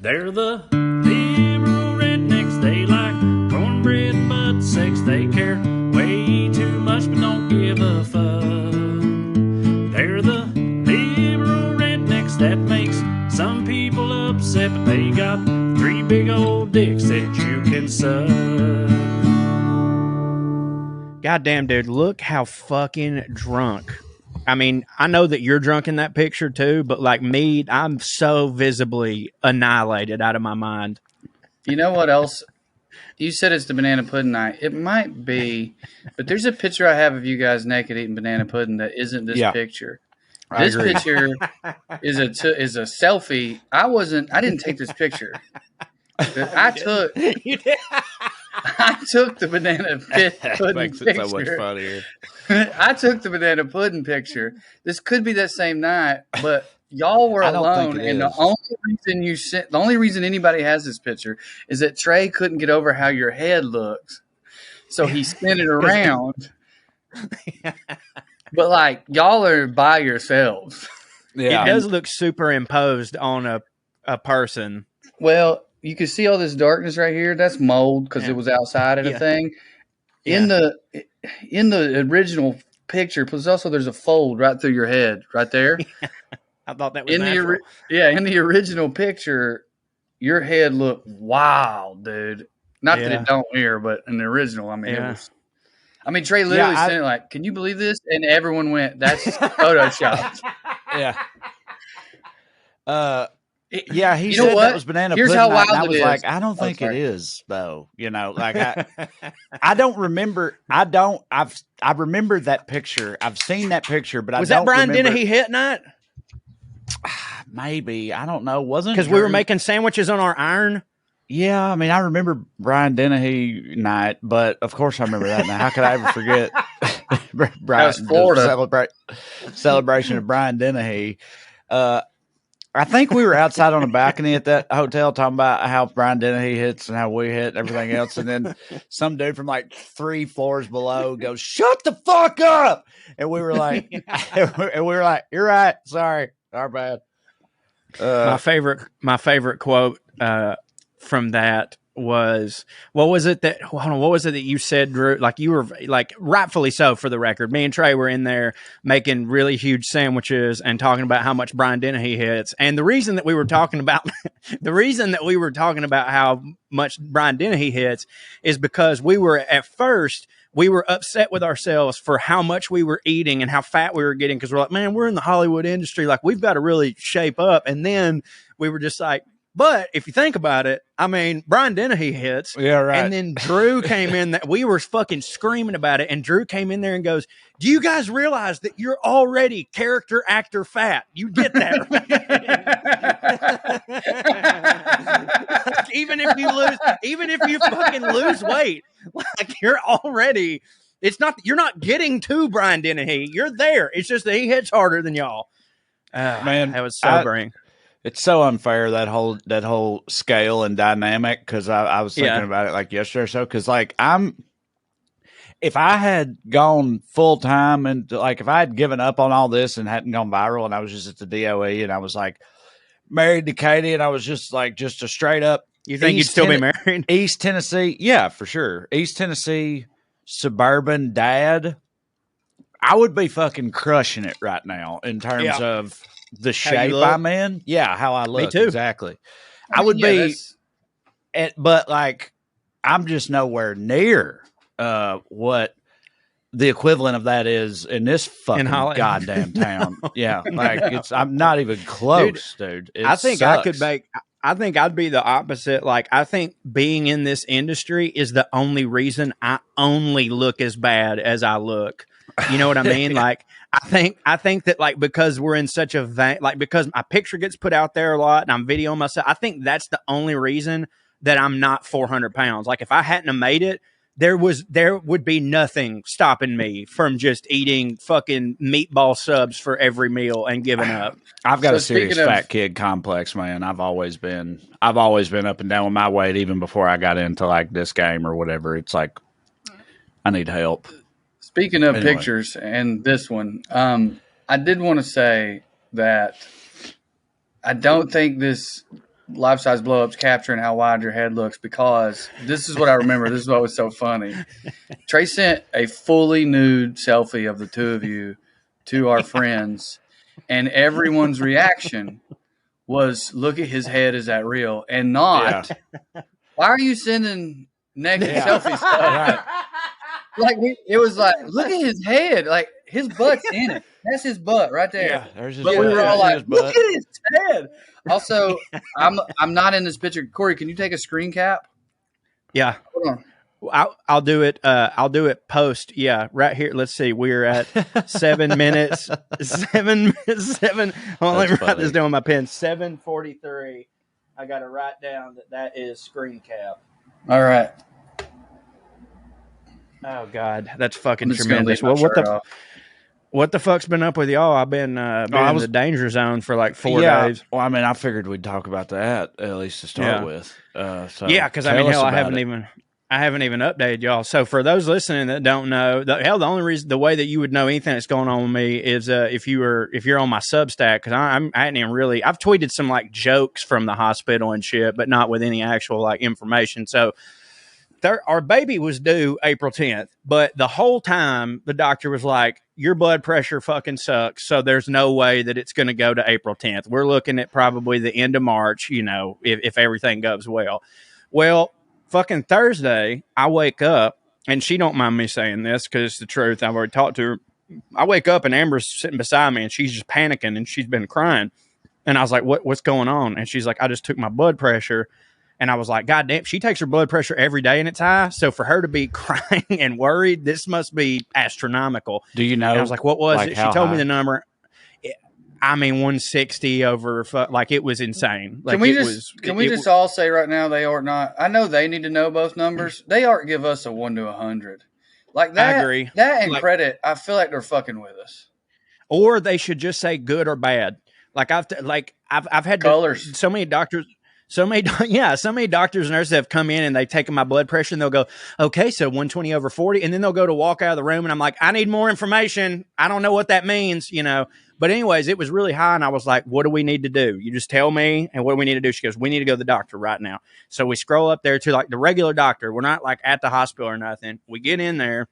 They're the liberal rednecks. They like cornbread and butt sex. They care way too much but don't give a fuck. They're the liberal rednecks that makes some people upset, but they got 3 big old dicks that you can suck. Goddamn, dude, look how fucking drunk. I mean, I know that you're drunk in that picture too, but like me, I'm so visibly annihilated out of my mind. You know what else? You said it's the banana pudding night. It might be, but there's a picture I have of you guys naked eating banana pudding that isn't this picture. This picture is a selfie. I didn't take this picture. I took the banana pudding makes picture. it so much funnier. I took the banana pudding picture. This could be that same night, but y'all were alone, and the only reason anybody has this picture is that Trae couldn't get over how your head looks, so he spun it around. But like y'all are by yourselves. Yeah, it does look superimposed on a person. Well, you can see all this darkness right here. That's mold because it was outside of the thing. In the original picture, plus also there's a fold right through your head, right there. I thought that was natural. In the original picture, your head looked wild, dude. Not that it don't here, but in the original, I mean, it was. I mean, Trae literally sent it like, "Can you believe this?" And everyone went, "That's photoshopped." Yeah, he said that was banana pudding. Here's how wild I it was is. like, I don't think it is, though. You know, like I don't remember. I remember that picture. I've seen that picture, but was I don't that Brian remember. Dennehy hit night? Maybe, I don't know. Wasn't because we were making sandwiches on our iron. Yeah, I mean, I remember Brian Dennehy night, but of course I remember that now. How could I ever forget? Brian, Florida celebration of Brian Dennehy. I think we were outside on a balcony at that hotel talking about how Brian Dennehy hits and how we hit and everything else. And then some dude from like 3 floors below goes, "Shut the fuck up." And we were like, "You're right. Sorry. Our bad." My favorite quote from that was, what was it that you said, Drew? Like, you were like, rightfully so, for the record, me and Trae were in there making really huge sandwiches and talking about how much Brian Dennehy hits. And the reason that we were talking about how much Brian Dennehy hits is because we were upset with ourselves for how much we were eating and how fat we were getting. Cause we're like, man, we're in the Hollywood industry. Like, we've got to really shape up. And then we were just like, but if you think about it, I mean, Brian Dennehy hits. Yeah, right. And then Drew came in, that we were fucking screaming about it. And Drew came in there and goes, "Do you guys realize that you're already character actor fat? You get that, right?" even if you fucking lose weight, like, you're already, you're not getting to Brian Dennehy. You're there. It's just that he hits harder than y'all. Man, that was sobering. It's so unfair, that whole scale and dynamic, because I was thinking about it like yesterday or so. Because like if I had gone full time and like if I had given up on all this and hadn't gone viral and I was just at the DOE and I was like married to Katie and I was just a straight up. You think you'd still be married? East Tennessee, yeah, for sure. East Tennessee suburban dad. I would be fucking crushing it right now in terms of the shape I'm in. Yeah, how I look. Me too. Exactly. I would be, but like, I'm just nowhere near what the equivalent of that is in this fucking goddamn town. Yeah, like I'm not even close, dude. I think sucks. I think I'd be the opposite. Like, I think being in this industry is the only reason I only look as bad as I look. You know what I mean? Like, I think that, like, because we're in such a because my picture gets put out there a lot and I'm videoing myself, I think that's the only reason that I'm not 400 pounds. Like, if I hadn't have made it, there would be nothing stopping me from just eating fucking meatball subs for every meal and giving up. I've got a serious fat kid complex, man. I've always been up and down with my weight even before I got into like this game or whatever. It's like, I need help. Speaking of pictures and this one, I did want to say that I don't think this life-size blow-ups capturing how wide your head looks, because this is what I remember. This is what was so funny. Trae sent a fully nude selfie of the two of you to our friends, and everyone's reaction was, look at his head, is that real? And not, why are you sending naked selfie stuff? Right. Like, it was like, look at his head. Like, his butt's in it. That's his butt right there. Yeah, there's his but butt. we were all like, look butt. at his head. Also, I'm not in this picture. Corey, can you take a screen cap? Yeah. Hold on. I'll do it. I'll do it post. Yeah, right here. Let's see. We're at 7 minutes. 7. Hold on, let me write this down on my pen. 7:43. I got to write down that is screen cap. All right. Oh God, that's fucking tremendous. Well, what the fuck's been up with y'all? I've been in the danger zone for like 4 days. Well, I mean, I figured we'd talk about that at least to start with. Because I mean, hell, I haven't even updated y'all. So for those listening that don't know, the only reason, the way that you would know anything that's going on with me is if you're on my Substack, because I hadn't even really, I've tweeted some like jokes from the hospital and shit, but not with any actual like information. So our baby was due April 10th, but the whole time the doctor was like, your blood pressure fucking sucks, so there's no way that it's going to go to April 10th. We're looking at probably the end of March, if everything goes well. Well, fucking Thursday, I wake up, and she don't mind me saying this because it's the truth. I've already talked to her. I wake up, and Amber's sitting beside me, and she's just panicking, and she's been crying. And I was like, what's going on? And she's like, I just took my blood pressure. And I was like, God damn, she takes her blood pressure every day and it's high. So for her to be crying and worried, this must be astronomical. Do you know? And I was like, what was it? She told me the number. I mean, 160 over, like it was insane. Like, can we just all say right now they are not? I know they need to know both numbers. They aren't give us a 1 to 100. Like that. I agree. That and credit, I feel like they're fucking with us. Or they should just say good or bad. Like I've had colors. So many doctors. So many doctors and nurses have come in and they've taken my blood pressure and they'll go, okay, so 120 over 40. And then they'll go to walk out of the room and I'm like, I need more information. I don't know what that means, But anyways, it was really high and I was like, what do we need to do? You just tell me, and what do we need to do? She goes, we need to go to the doctor right now. So we scroll up there to like the regular doctor. We're not like at the hospital or nothing. We get in there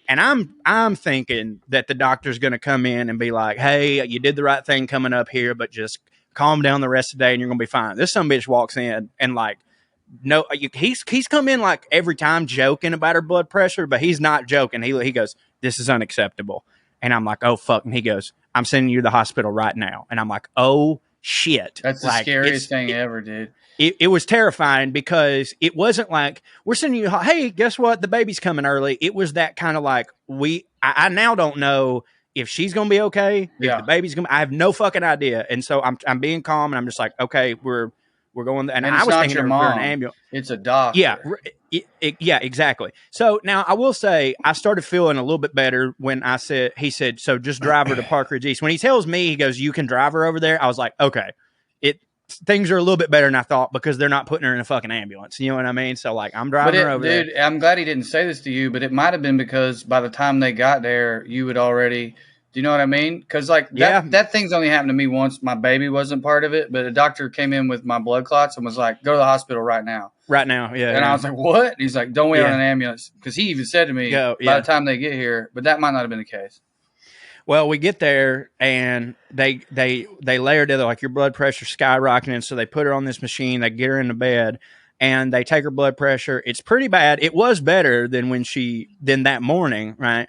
and I'm thinking that the doctor's going to come in and be like, hey, you did the right thing coming up here, but just calm down the rest of the day and you're going to be fine. This son of a bitch walks in and like, no, he's come in like every time joking about her blood pressure, but he's not joking. He goes, this is unacceptable. And I'm like, oh, fuck. And he goes, I'm sending you to the hospital right now. And I'm like, oh, shit. That's the scariest thing ever, dude. It was terrifying because it wasn't like, we're sending you, hey, guess what? The baby's coming early. It was that kind of like, I now don't know if she's going to be okay, if the baby's going to, I have no fucking idea. And so I'm being calm and I'm just like, okay, we're going. And I was thinking we're an ambulance. It's a doctor. Yeah. Yeah, exactly. So now I will say I started feeling a little bit better when he said, so just drive her to Park Ridge East. When he tells me, he goes, you can drive her over there. I was like, okay, things are a little bit better than I thought because they're not putting her in a fucking ambulance. You know what I mean? So like I'm driving her over there. Dude, I'm glad he didn't say this to you, but it might have been because by the time they got there, you would already, do you know what I mean? Because like that thing's only happened to me once. My baby wasn't part of it, but a doctor came in with my blood clots and was like, go to the hospital right now. Right now, yeah. And I was like, what? And he's like, don't wait on an ambulance. Because he even said to me, by the time they get here, but that might not have been the case. Well, we get there and they lay her together like your blood pressure skyrocketing. So they put her on this machine, they get her into bed and they take her blood pressure. It's pretty bad. It was better than than that morning, right?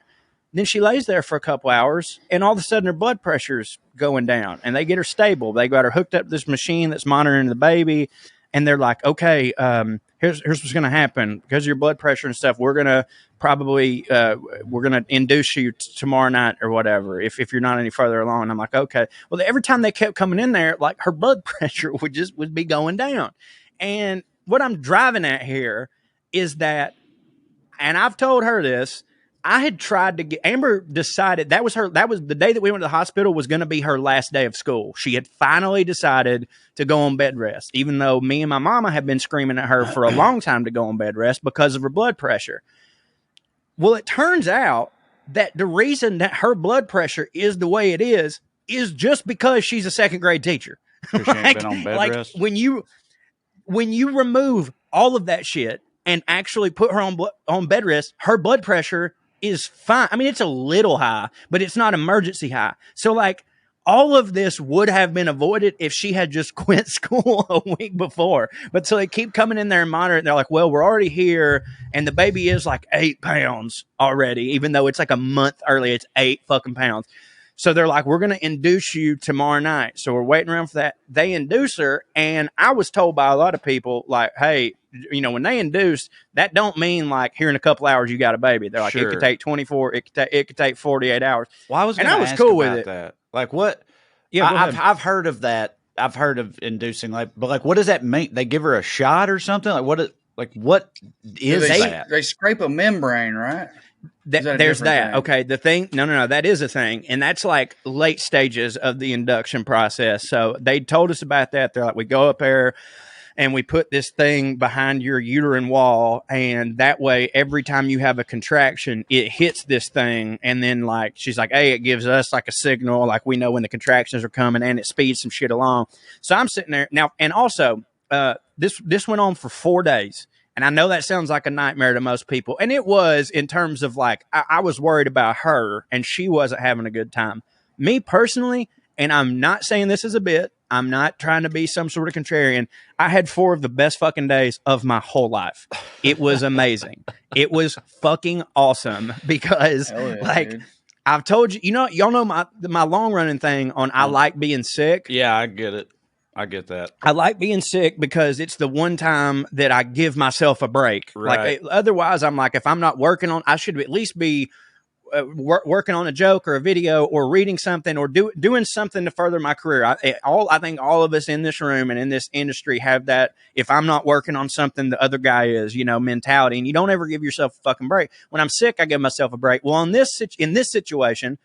Then she lays there for a couple hours and all of a sudden her blood pressure's going down and they get her stable. They got her hooked up to this machine that's monitoring the baby. And they're like, okay, here's what's going to happen. Because of your blood pressure and stuff, we're going to probably induce you tomorrow night or whatever if you're not any further along. And I'm like, okay. Well, every time they kept coming in there, like her blood pressure would be going down. And what I'm driving at here is that, and I've told her this, I had tried to get, Amber decided that was the day that we went to the hospital was going to be her last day of school. She had finally decided to go on bed rest, even though me and my mama had been screaming at her for a long time to go on bed rest because of her blood pressure. Well, it turns out that the reason that her blood pressure is the way it is just because she's a second grade teacher. She ain't been on bed rest? when you remove all of that shit and actually put her on bed rest, her blood pressure is fine. I mean, it's a little high, but it's not emergency high. So like all of this would have been avoided if she had just quit school a week before. But so they keep coming in there and monitoring. They're like, well, we're already here. And the baby is like 8 pounds already, even though it's like a month early. It's 8 fucking pounds. So they're like, we're going to induce you tomorrow night. So we're waiting around for that. They induce her. And I was told by a lot of people, like, hey, you know, when they induce, that don't mean like here in a couple hours you got a baby. They're like, It could take 24, it could take 48 hours. Well, I was cool with it. That. Like what? Yeah, I've heard of that. I've heard of inducing, like, but like, what does that mean? They give her a shot or something? Like, what is that? They scrape a membrane, right? There's that. Thing? Okay. The thing, no, that is a thing. And that's like late stages of the induction process. So they told us about that. They're like, we go up there and we put this thing behind your uterine wall. And that way, every time you have a contraction, it hits this thing. And then like, she's like, hey, it gives us like a signal. Like we know when the contractions are coming and it speeds some shit along. So I'm sitting there now. And also, this went on for 4 days. And I know that sounds like a nightmare to most people. And it was, in terms of like, I was worried about her and she wasn't having a good time. Me personally, and I'm not saying this as a bit, I'm not trying to be some sort of contrarian. I had 4 of the best fucking days of my whole life. It was amazing. It was fucking awesome because dude. I've told you, y'all know my long running thing on I like being sick. Yeah, I get it. I get that. I like being sick because it's the one time that I give myself a break. Right. Like otherwise, I'm like, if I'm not working on, I should at least be working on a joke or a video or reading something or doing something to further my career. I think all of us in this room and in this industry have that. If I'm not working on something, the other guy is, mentality. And you don't ever give yourself a fucking break. When I'm sick, I give myself a break. Well, in this situation,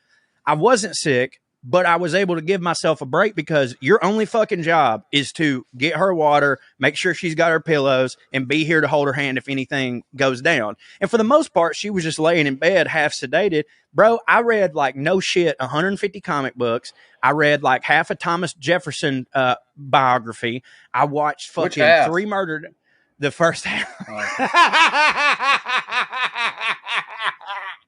I wasn't sick. But I was able to give myself a break because your only fucking job is to get her water, make sure she's got her pillows, and be here to hold her hand if anything goes down. And for the most part, she was just laying in bed, half sedated. Bro, I read like no shit 150 comic books. I read like half a Thomas Jefferson biography. I watched fucking 3 Murdered. The first half.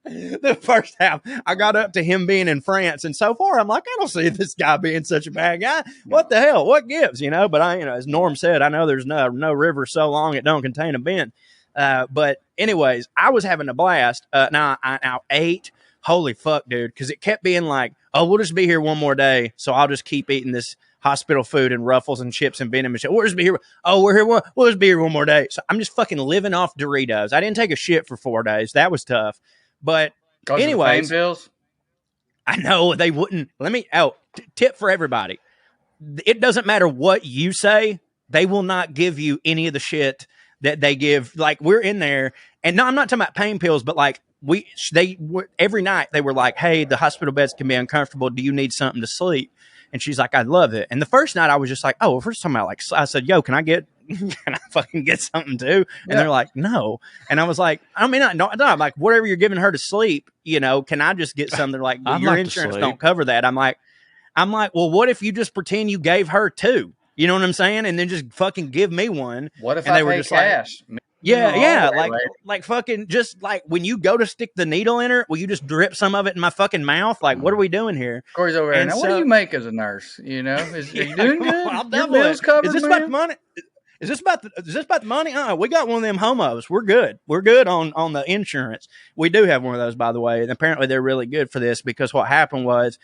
The first half, I got up to him being in France, and so far, I'm like, I don't see this guy being such a bad guy. What the hell? What gives? But as Norm said, I know there's no river so long it don't contain a bend. But anyways, I was having a blast. Now I ate. Holy fuck, dude! Because it kept being like, oh, we'll just be here one more day, so I'll just keep eating this hospital food and Ruffles and chips and Venom and shit. We'll just be here. Oh, we're here. We'll just be here one more day. So I'm just fucking living off Doritos. I didn't take a shit for 4 days. That was tough. But anyways, I know they wouldn't. Tip for everybody. It doesn't matter what you say. They will not give you any of the shit that they give. Like we're in there and no, I'm not talking about pain pills, but like every night they were like, hey, the hospital beds can be uncomfortable. Do you need something to sleep? And she's like, I'd love it. And the first night I was just like, oh, first time I said, yo, can I fucking get something too? And they're like, no. And I was like, I'm like, whatever you're giving her to sleep, can I just get something like your insurance don't cover that? I'm like, well, what if you just pretend you gave her 2? You know what I'm saying? And then just fucking give me one. What if I pay just cash? Yeah. Like fucking just like when you go to stick the needle in her, will you just drip some of it in my fucking mouth? Like, what are we doing here? Corey's over there. Now, what do you make as a nurse? Are you doing good? Your bills covered, Is this about the money? Is this about the money? We got one of them homos. We're good. We're good on the insurance. We do have one of those, by the way. And apparently they're really good for this because what happened was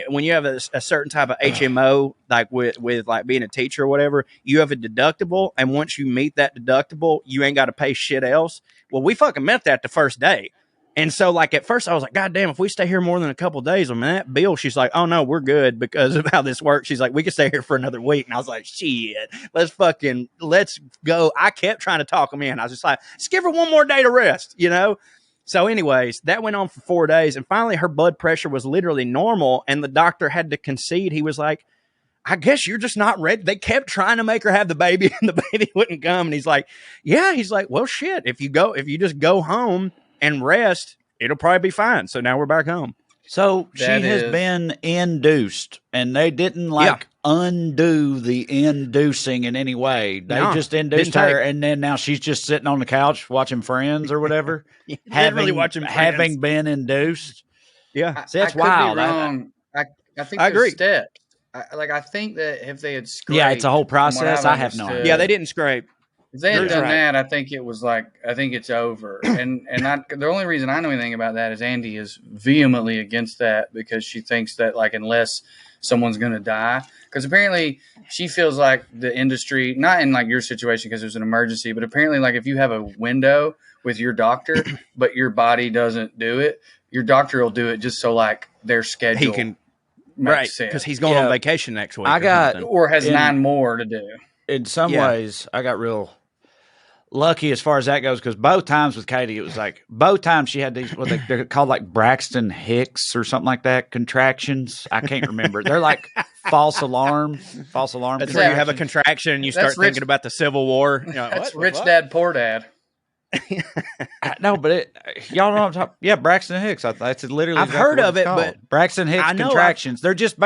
when you have a certain type of HMO, like with like being a teacher or whatever, you have a deductible. And once you meet that deductible, you ain't got to pay shit else. Well, we fucking met that the first day. And so like at first I was like, God damn, if we stay here more than a couple of days, I mean, that bill, she's like, oh no, we're good because of how this works. She's like, we can stay here for another week. And I was like, shit, let's go. I kept trying to talk them in. I was just like, just give her one more day to rest, So anyways, that went on for 4 days. And finally her blood pressure was literally normal. And the doctor had to concede. He was like, I guess you're just not ready. They kept trying to make her have the baby and the baby wouldn't come. And he's like, well, shit, if you just go home and rest, it'll probably be fine. So now we're back home. So she has been induced, and they didn't undo the inducing in any way. They just induced her, and then now she's just sitting on the couch watching Friends or whatever, having been induced. Yeah, see, that's wild. I think I agree. Steps. I think that if they had scraped, it's a whole process. I have no idea. Yeah, they didn't scrape. If they had done that, I think it was I think it's over. And the only reason I know anything about that is Andy is vehemently against that because she thinks that unless someone's going to die, because apparently she feels like the industry, not in your situation because there's an emergency, but apparently if you have a window with your doctor, but your body doesn't do it, your doctor will do it just so their schedule can because he's going on vacation next week. Or has 9 more to do. In some ways, I got real lucky as far as that goes because both times with Katie, it was both times she had these what they're called Braxton Hicks or something like that contractions. I can't remember. They're false alarm. That's where you have a contraction and you start thinking about the Civil War. That's Rich Dad Poor Dad. No, but y'all know what I'm talking. Yeah, Braxton Hicks. That's literally. I've heard of it, but Braxton Hicks contractions. They're just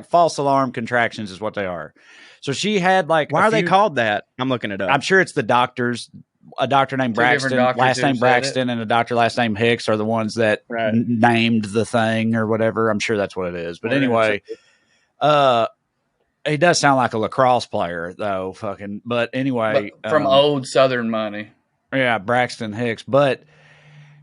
false alarm contractions, is what they are. So she had why are they called that? I'm looking it up. I'm sure it's the doctors. A doctor named Braxton, last name Braxton, and a doctor last name Hicks are the ones that named the thing or whatever. I'm sure that's what it is. But anyway, he does sound like a lacrosse player though. But anyway, from old Southern money. Yeah, Braxton Hicks. But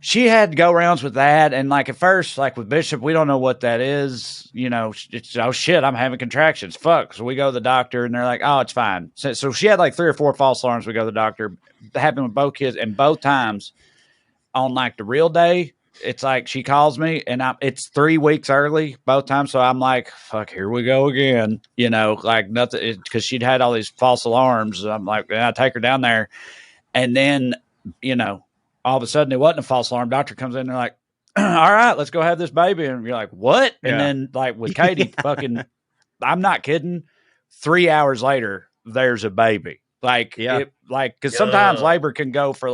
she had go-rounds with that, and at first, with Bishop, we don't know what that is. It's, oh, shit, I'm having contractions. Fuck. So we go to the doctor, and they're like, oh, it's fine. So she had 3 or 4 false alarms. We go to the doctor. That happened with both kids, and both times on, the real day, it's she calls me, and it's 3 weeks early both times, so I'm like, fuck, here we go again. Nothing, because she'd had all these false alarms. I'm like, I take her down there, and then, all of a sudden, it wasn't a false alarm. Doctor comes in and they're like, all right, let's go have this baby. And you're like, what? Yeah. And then with Katie, I'm not kidding. 3 hours later, there's a baby. Because sometimes labor can go for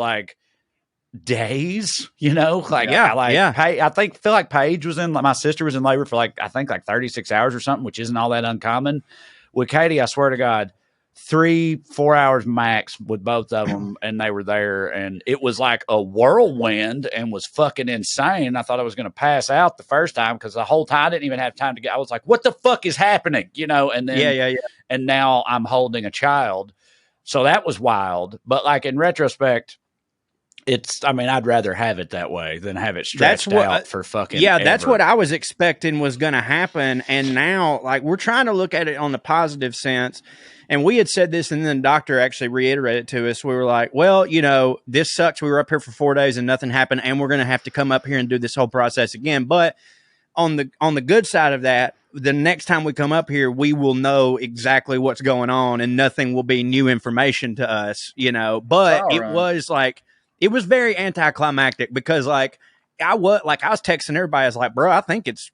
days, I feel like Paige was my sister was in labor for I think 36 hours or something, which isn't all that uncommon. With Katie, I swear to God, 3-4 hours max with both of them, and they were there, and it was like a whirlwind and was fucking insane. I thought I was going to pass out the first time because the whole time I didn't even have time to get. I was like, "What the fuck is happening?" And then and now I'm holding a child, so that was wild. But in retrospect, I'd rather have it that way than have it stretched out for fucking ever. That's what I was expecting was going to happen, and now we're trying to look at it on the positive sense. And we had said this, and then the doctor actually reiterated it to us. We were like, well, this sucks. We were up here for 4 days and nothing happened, and we're going to have to come up here and do this whole process again. But on the good side of that, the next time we come up here, we will know exactly what's going on, and nothing will be new information to us, But it was very anticlimactic because I was texting everybody. I was like, bro, I think it's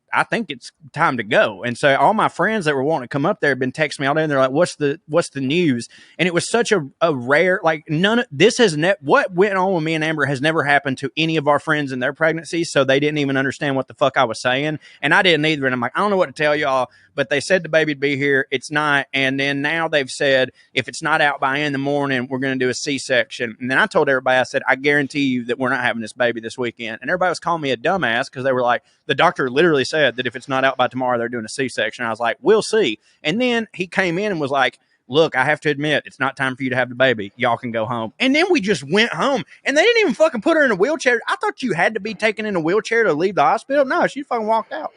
time to go. And so all my friends that were wanting to come up there have been texting me all day, and they're like, what's the news? And it was such a rare, none of this what went on with me and Amber has never happened to any of our friends in their pregnancies. So they didn't even understand what the fuck I was saying. And I didn't either. And I'm like, I don't know what to tell y'all, but they said the baby'd be here. It's not. And then now they've said, if it's not out by in the morning, we're going to do a C-section. And then I told everybody, I said, I guarantee you that we're not having this baby this weekend. And everybody was calling me a dumbass because they were like, the doctor literally said that if it's not out by tomorrow, they're doing a C-section. I was like, we'll see. And then he came in and was like, look, I have to admit, it's not time for you to have the baby. Y'all can go home. And then we just went home. And they didn't even fucking put her in a wheelchair. I thought you had to be taken in a wheelchair to leave the hospital. No, she fucking walked out.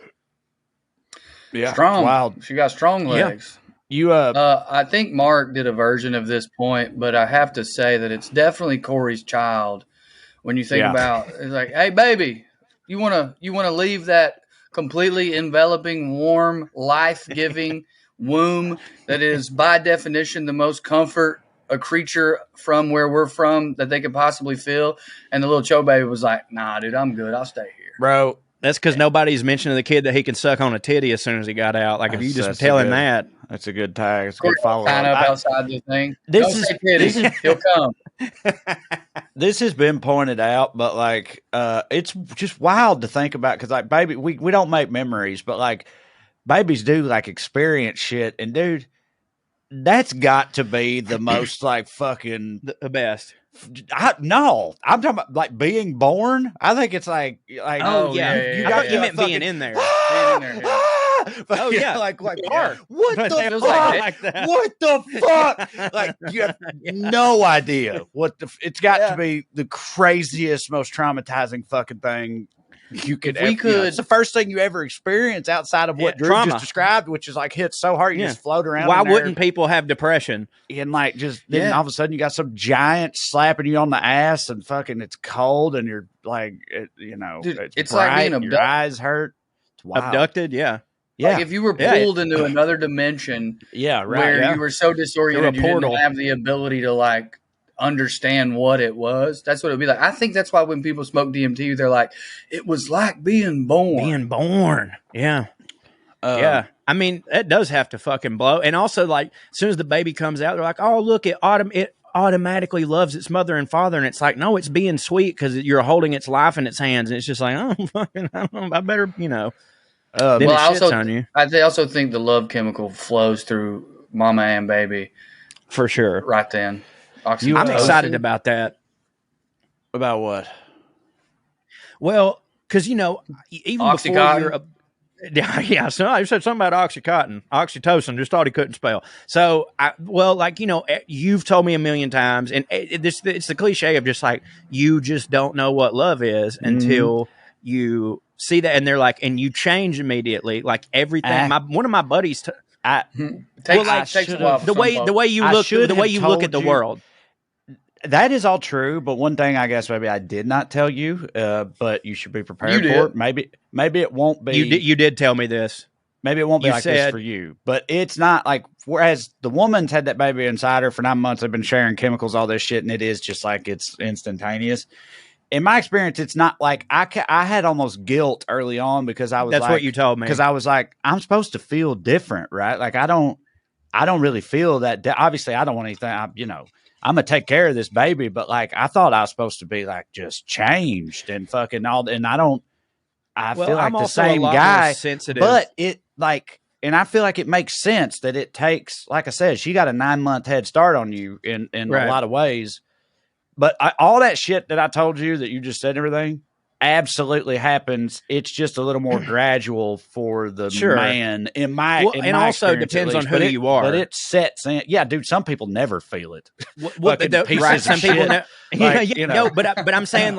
Yeah. Strong. Wild. She got strong legs. Yeah. I think Mark did a version of this point, but I have to say that it's definitely Corey's child. When you think about it's like, hey, baby, you wanna leave that completely enveloping, warm, life-giving womb that is by definition the most comfort a creature from where we're from that they could possibly feel. And the little Cho baby was like, nah, dude, I'm good. I'll stay here. Bro, that's because nobody's mentioning the kid that he could suck on a titty as soon as he got out. If you just tell him that. That's a good tag. It's a good follow-up. Sign up outside the thing. He'll come. this has been pointed out, but like, it's just wild to think about because like, baby, we don't make memories, but like, babies do like experience shit, and dude, that's got to be the most like fucking the best. No, I'm talking about like being born. I think it's like oh yeah, I thought you meant being in there. Being in there, yeah. Oh yeah, like Park. What But the they fuck? like that. What the fuck? Like you have no idea what it's got to be the craziest, most traumatizing fucking thing you could. It's the first thing you ever experience outside of what Drew trauma. just described, which is like hit so hard you just float around. Why wouldn't people have depression? And like just then all of a sudden you got some giant slapping you on the ass and fucking it's cold and you're like Dude, it's bright, like being abducted. your eyes hurt. It's wild. Abducted, yeah. Like if you were pulled into another dimension, where you were so disoriented, you didn't have the ability to like understand what it was. That's what it'd be like. I think that's why when people smoke DMT, they're like, it was like being born. Being born, yeah. Yeah, I mean, it does have to fucking blow. And also, like, as soon as the baby comes out, they're like, "Oh, look, it automatically loves its mother and father." And it's like, no, it's being sweet because you're holding its life in its hands. And it's just like, oh, fucking, I don't know, I better, then it shits on you. I also think the love chemical flows through mama and baby for sure. Right then, I'm excited about that. About what? Well, because even before you're so I said something about Oxycontin, oxytocin, just thought he couldn't spell. So, you've told me a million times, and it's the cliche of just like, you just don't know what love is until you see that. And they're like, and you change immediately. Like everything, one of my buddies, the way you look at the world. That is all true, but one thing I guess maybe I did not tell you, but you should be prepared for it. Maybe it won't be. You did tell me this. Maybe it won't be this for you, but it's not like. Whereas the woman's had that baby inside her for 9 months, they've been sharing chemicals, all this shit, and it is just like it's instantaneous. In my experience, it's not like I had almost guilt early on because I was. That's what you told me. Because I was like, I'm supposed to feel different, right? Like I don't really feel that. Obviously, I don't want anything. I'm going to take care of this baby, but like, I thought I was supposed to be like just changed and fucking all. And I feel like I'm the same guy, sensitive. But it like, and I feel like it makes sense that it takes, like I said, she got a 9-month head start on you in a lot of ways. But all that shit that I told you that you just said and everything absolutely happens. It's just a little more gradual for the man in my and also depends on who you are. But it sets in. Yeah, dude. Some people never feel it. Some people, no. But I'm saying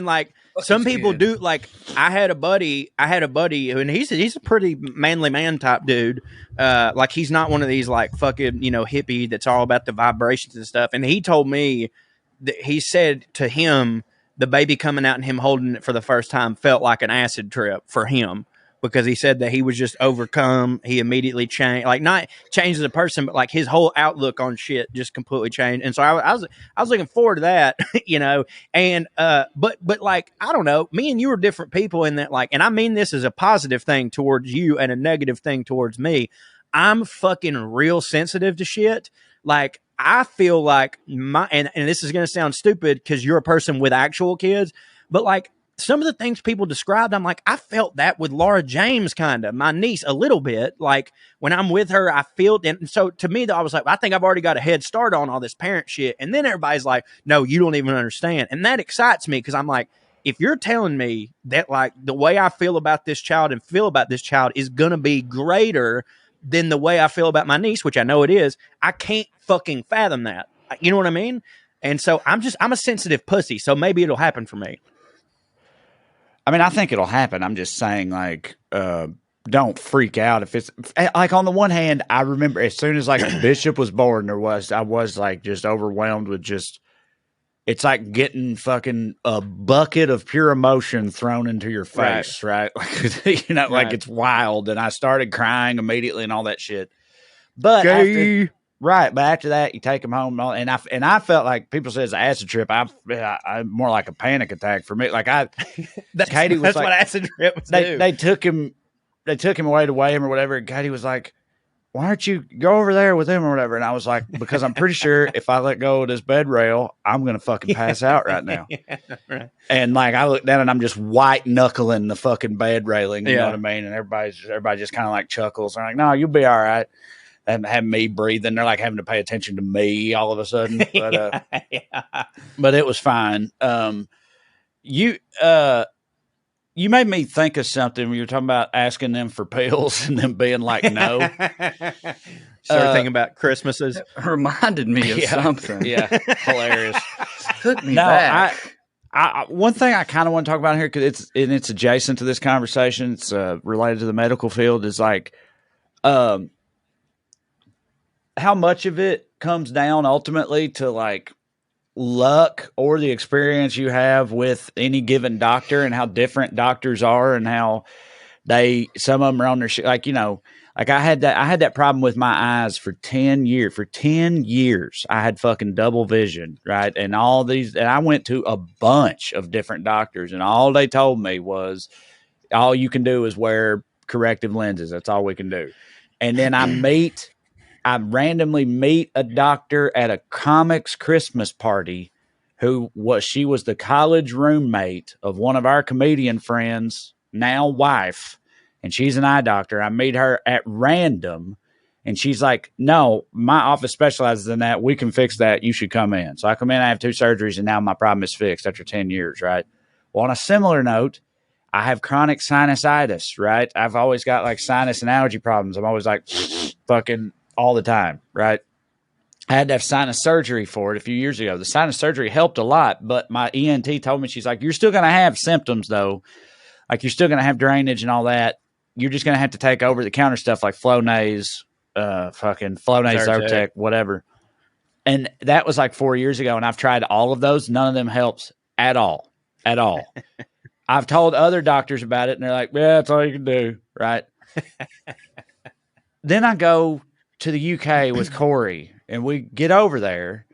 like some people do. Like I had a buddy, and he's a pretty manly man type dude. Like he's not one of these like fucking hippie that's all about the vibrations and stuff. And he told me that he said to him, the baby coming out and him holding it for the first time felt like an acid trip for him because he said that he was just overcome. He immediately changed, like not changed as a person, but like his whole outlook on shit just completely changed. And so I was looking forward to that, and, but like, I don't know, me and you are different people in that, like, and I mean, this is a positive thing towards you and a negative thing towards me. I'm fucking real sensitive to shit. Like, I feel like and this is going to sound stupid because you're a person with actual kids, but like some of the things people described, I'm like, I felt that with Laura James, kind of my niece a little bit. Like when I'm with her, I feel, and so to me, I was like, I think I've already got a head start on all this parent shit. And then everybody's like, no, you don't even understand. And that excites me because I'm like, if you're telling me that like the way I feel about this child and feel about this child is going to be greater than the way I feel about my niece, which I know it is, I can't fucking fathom that. You know what I mean? And so I'm a sensitive pussy. So maybe it'll happen for me. I mean, I think it'll happen. I'm just saying like, don't freak out. If it's like, on the one hand, I remember as soon as like Bishop was born, I was like just overwhelmed with just, it's like getting fucking a bucket of pure emotion thrown into your face, right? Like, like it's wild. And I started crying immediately and all that shit. But after that, you take them home and I felt like people say it's an acid trip. I'm more like a panic attack for me. Like Katie was that's like, what acid trips do. They took him away to weigh him or whatever. And Katie was like, why don't you go over there with him or whatever? And I was like, because I'm pretty sure if I let go of this bed rail, I'm going to fucking pass out right now. Right. And like, I look down and I'm just white knuckling the fucking bed railing. You know what I mean? And everybody just kind of like chuckles. They're like, no, you'll be all right. And have me breathing. They're like having to pay attention to me all of a sudden. But, but it was fine. You made me think of something when you were talking about asking them for pills and them being like, no. Started thinking about Christmases. It reminded me of something. Yeah, hilarious. Took me back. One thing I kind of want to talk about here, because it's adjacent to this conversation. It's related to the medical field. Is like, how much of it comes down ultimately to like luck or the experience you have with any given doctor, and how different doctors are, and how some of them are on their shit. Like, you know, like I had that problem with my eyes for 10 years. For 10 years, I had fucking double vision, right? And and I went to a bunch of different doctors, and all they told me was, all you can do is wear corrective lenses. That's all we can do. And then I randomly meet a doctor at a comics Christmas party she was the college roommate of one of our comedian friends, now wife, and she's an eye doctor. I meet her at random, and she's like, no, my office specializes in that. We can fix that. You should come in. So I come in, I have 2 surgeries, and now my problem is fixed after 10 years, right? Well, on a similar note, I have chronic sinusitis, right? I've always got like sinus and allergy problems. I'm always like fucking all the time, right? I had to have sinus surgery for it a few years ago. The sinus surgery helped a lot, but my ENT told me, she's like, you're still going to have symptoms though. Like, you're still going to have drainage and all that. You're just going to have to take over the counter stuff like Flonase, Zyrtec, whatever. And that was like 4 years ago. And I've tried all of those. None of them helps at all. I've told other doctors about it, and they're like, yeah, that's all you can do. Right. Then I go to the UK with Corey, and we get over there,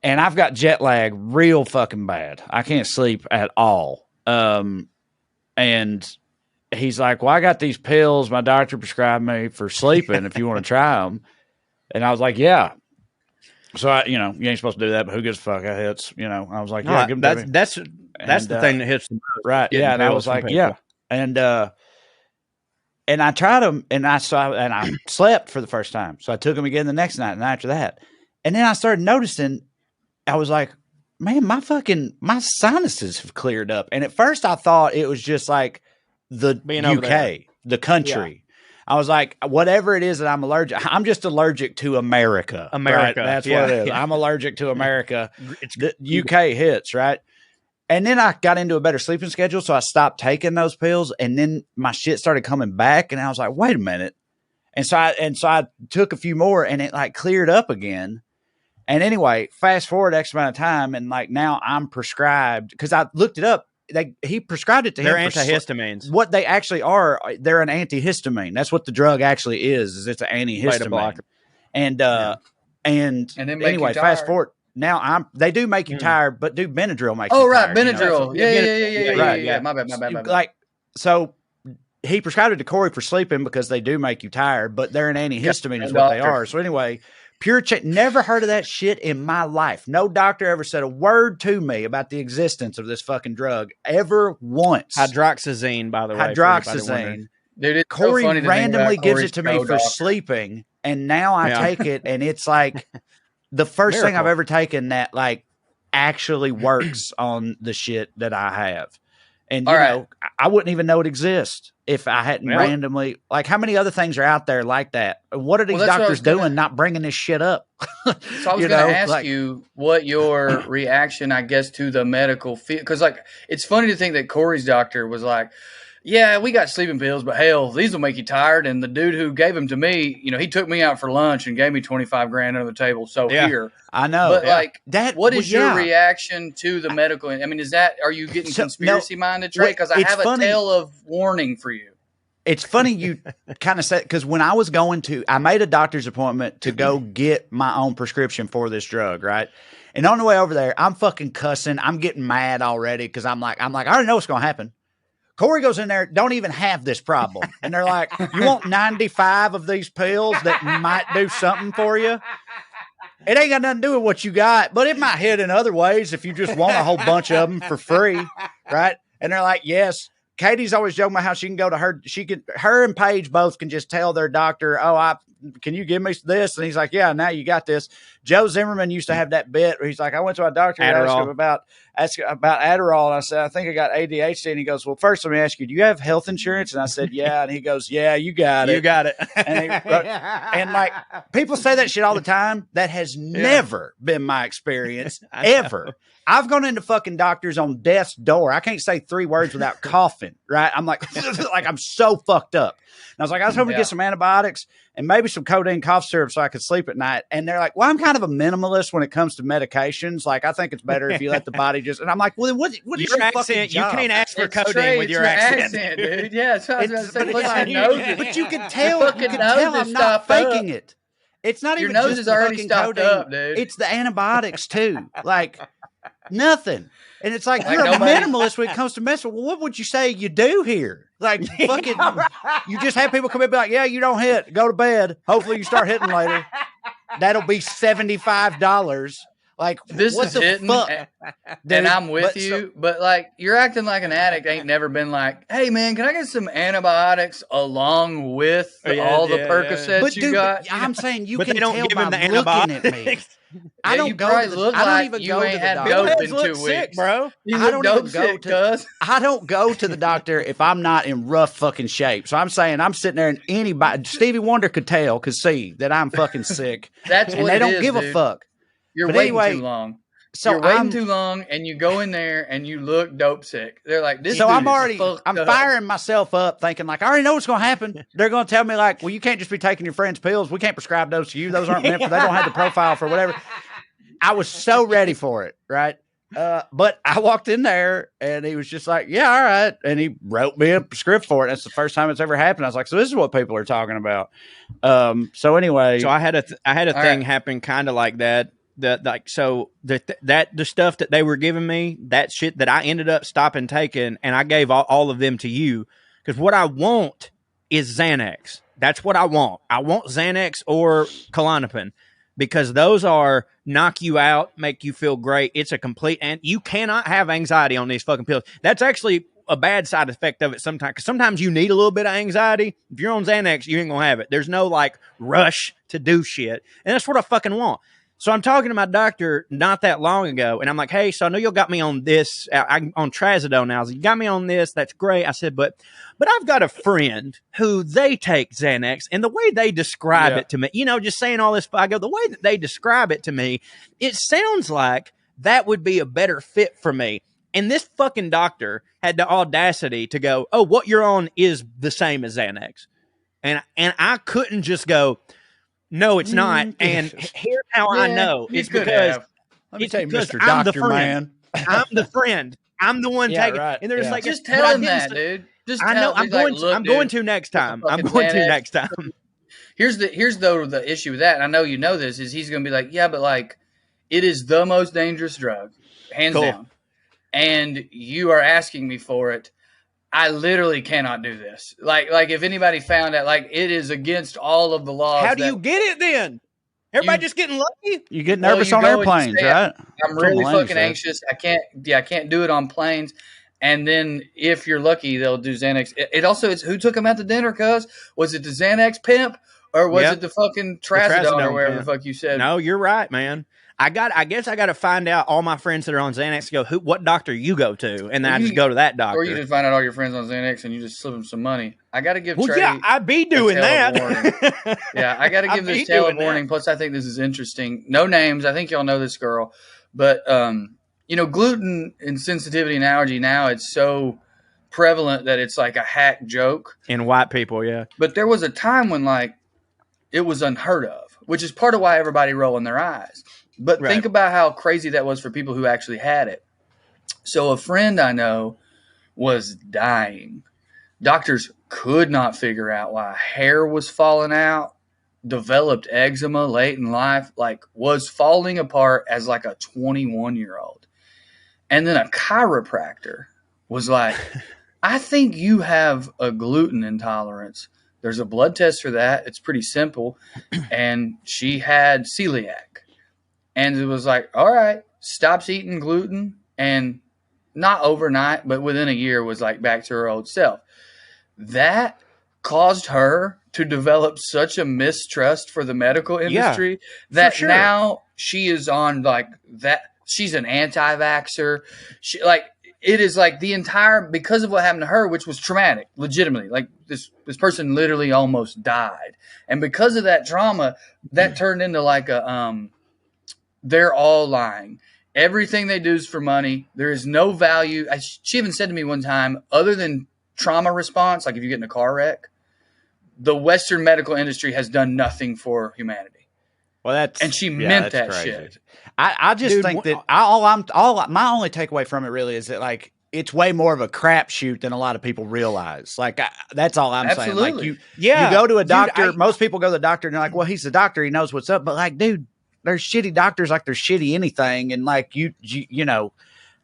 and I've got jet lag real fucking bad. I can't sleep at all. And he's like, well, I got these pills my doctor prescribed me for sleeping if you want to try them. And I was like, yeah. So you ain't supposed to do that, but who gives a fuck? That hits, I was like, yeah, give them to me. That's the thing that hits the most. Right. Yeah. And I was like, yeah. And I tried them, and I slept for the first time. So I took them again the next night and after that. And then I started noticing, I was like, man, my sinuses have cleared up. And at first I thought it was just like the UK, the country. Yeah. I was like, whatever it is that I'm I'm just allergic to America. Right? That's what it is. I'm allergic to America. The UK hits, right? And then I got into a better sleeping schedule, so I stopped taking those pills, and then my shit started coming back, and I was like, wait a minute. And so I took a few more, and it like cleared up again. And anyway, fast forward X amount of time, and like now I'm prescribed, because I looked it up. He prescribed it to him. They're antihistamines. What they actually are, they're an antihistamine. That's what the drug actually is it's an antihistamine. And anyway, fast forward. Now they do make you tired, but do Benadryl make you tired? Benadryl. Yeah. My bad. Like, so he prescribed it to Corey for sleeping because they do make you tired, but they're an antihistamine is what they are. So anyway, never heard of that shit in my life. No doctor ever said a word to me about the existence of this fucking drug ever once. Hydroxyzine, by the way. Hydroxyzine. Dude, Corey randomly gives it to me for sleeping, and now I take it, and it's like the first thing I've ever taken that like actually works on the shit that I have. And I wouldn't even know it exists if I hadn't randomly. Like, how many other things are out there like that? What are these doctors doing, not bringing this shit up? So I was going to ask you what your reaction, I guess, to the medical field, because like it's funny to think that Corey's doctor was like, yeah, we got sleeping pills, but hell, these will make you tired. And the dude who gave them to me, he took me out for lunch and gave me $25,000 under the table. So here, I know. But like, what is your reaction to the medical? I mean, are you getting conspiracy minded, Trae? Because I have a tale of warning for you. It's funny you kind of said, because when I was I made a doctor's appointment to go get my own prescription for this drug, right? And on the way over there, I'm fucking cussing. I'm getting mad already because I'm like, I already know what's going to happen. Corey goes in there, don't even have this problem. And they're like, you want 95 of these pills that might do something for you? It ain't got nothing to do with what you got, but it might hit in other ways if you just want a whole bunch of them for free, right? And they're like, yes. Katie's always joking about how she can go to her and Paige both can just tell their doctor, can you give me this? And he's like, yeah, now you got this. Joe Zimmerman used to have that bit where he's like, I went to my doctor and asked him about Adderall. And I said, I think I got ADHD. And he goes, well, first let me ask you, do you have health insurance? And I said, yeah. And he goes, yeah, you got it. You got it. And like people say that shit all the time. That has never been my experience ever. I've gone into fucking doctors on death's door. I can't say 3 words without coughing, right? I'm like, I'm so fucked up. And I was like, I was hoping to get some antibiotics and maybe some codeine cough syrup so I could sleep at night. And they're like, well, I'm kind of a minimalist when it comes to medications. Like, I think it's better if you let the body just, and I'm like, well, what is your accent? You can't ask for codeine with your accent. Dude. Yeah, that's what I was going to say. Look at your nose. But you can tell I'm not faking it. It's not even nose just is the already fucking stopped codeine. up, dude. It's the antibiotics too. Like nothing. And it's like you're a minimalist when it comes to medicine. Well, what would you say you do here? Like fucking, you just have people come in and be like, yeah, you don't hit. Go to bed. Hopefully you start hitting later. That'll be $75. Like this what is the hitting, fuck? and I'm with you, but like you're acting like an addict. Ain't never been like, hey man, can I get some antibiotics along with all the Percocets But you dude, got? I'm saying you but can they don't tell give by him the looking at me. antibiotics. I don't go to the, I don't even go to the doctor. Dope in 2 weeks, sick, bro. I don't go to the doctor if I'm not in rough fucking shape. So I'm saying I'm sitting there and anybody, Stevie Wonder could see that I'm fucking sick. That's and what they don't is, give dude. a fuck. You're But waiting anyway, too long. So you're waiting too long, and you go in there and you look dope sick. They're like, this. So dude I'm firing myself up, thinking like I already know what's going to happen. They're going to tell me like, well, you can't just be taking your friend's pills. We can't prescribe those to you. Those aren't meant for. They don't have the profile for whatever. I was so ready for it, right? But I walked in there and he was just like, yeah, all right. And he wrote me a script for it. That's the first time it's ever happened. I was like, so this is what people are talking about. So anyway. So I had a thing happen kind of like that. The stuff that they were giving me, that shit that I ended up stopping taking, and I gave all of them to you. Because what I want is Xanax. That's what I want. I want Xanax or Klonopin. Because those are knock you out, make you feel great. It's a complete, and you cannot have anxiety on these fucking pills. That's actually a bad side effect of it sometimes. Because sometimes you need a little bit of anxiety. If you're on Xanax, you ain't going to have it. There's no like rush to do shit. And that's what I fucking want. So I'm talking to my doctor not that long ago, and I'm like, hey, so I know you got me on this, on Trazodone now. You got me on this. That's great. I said, but I've got a friend who they take Xanax, and the way they describe it to me, just saying all this, I go, the way that they describe it to me, it sounds like that would be a better fit for me. And this fucking doctor had the audacity to go, oh, what you're on is the same as Xanax. And I couldn't just go, no, it's not. And here's how I know. It's because let me tell you, Mr. Doctor, man. I'm the friend. I'm the one taking. Right. And they're just like, just tell him that, dude. Just I know. I'm going to next time. Here's the issue with that. And I know you know this is he's going to be like, yeah, but like it is the most dangerous drug, hands down. And you are asking me for it. I literally cannot do this. Like if anybody found out, like it is against all of the laws. How do you get it then? Everybody just getting lucky? You get nervous on airplanes, right? I'm really fucking anxious. I can't do it on planes. And then if you're lucky, they'll do Xanax. It also is who took him out to dinner, cuz? Was it the Xanax pimp or was it the fucking Trazodone or whatever the fuck you said? No, you're right, man. I guess I got to find out all my friends that are on Xanax go, what doctor you go to, and then I just go to that doctor. Or you just find out all your friends on Xanax and you just slip them some money. I got to give Trae. Yeah, I be doing that. Yeah, I got to give this tale of warning. Plus, I think this is interesting. No names. I think y'all know this girl, but gluten and sensitivity and allergy now it's so prevalent that it's like a hack joke in white people. Yeah, but there was a time when like it was unheard of, which is part of why everybody rolling their eyes. But think about how crazy that was for people who actually had it. So a friend I know was dying. Doctors could not figure out why hair was falling out, developed eczema late in life, like was falling apart as like a 21-year-old. And then a chiropractor was like, I think you have a gluten intolerance. There's a blood test for that. It's pretty simple. And she had celiac. And it was like, all right, stops eating gluten. And not overnight, but within a year was like back to her old self. That caused her to develop such a mistrust for the medical industry that now she is on like that. She's an anti-vaxxer. She like, it is like the entire, because of what happened to her, which was traumatic, legitimately. Like this person literally almost died. And because of that trauma, that turned into like a, they're all lying. Everything they do is for money. There is no value. She even said to me one time, other than trauma response, like if you get in a car wreck, the Western medical industry has done nothing for humanity. Well, and she meant that crazy shit. I just think that my only takeaway from it really is that like it's way more of a crapshoot than a lot of people realize. Like that's all I'm saying. Like you go to a doctor. Most people go to the doctor and they're like, well, he's the doctor. He knows what's up. But like, dude, there's shitty doctors like there's shitty anything. And like you know,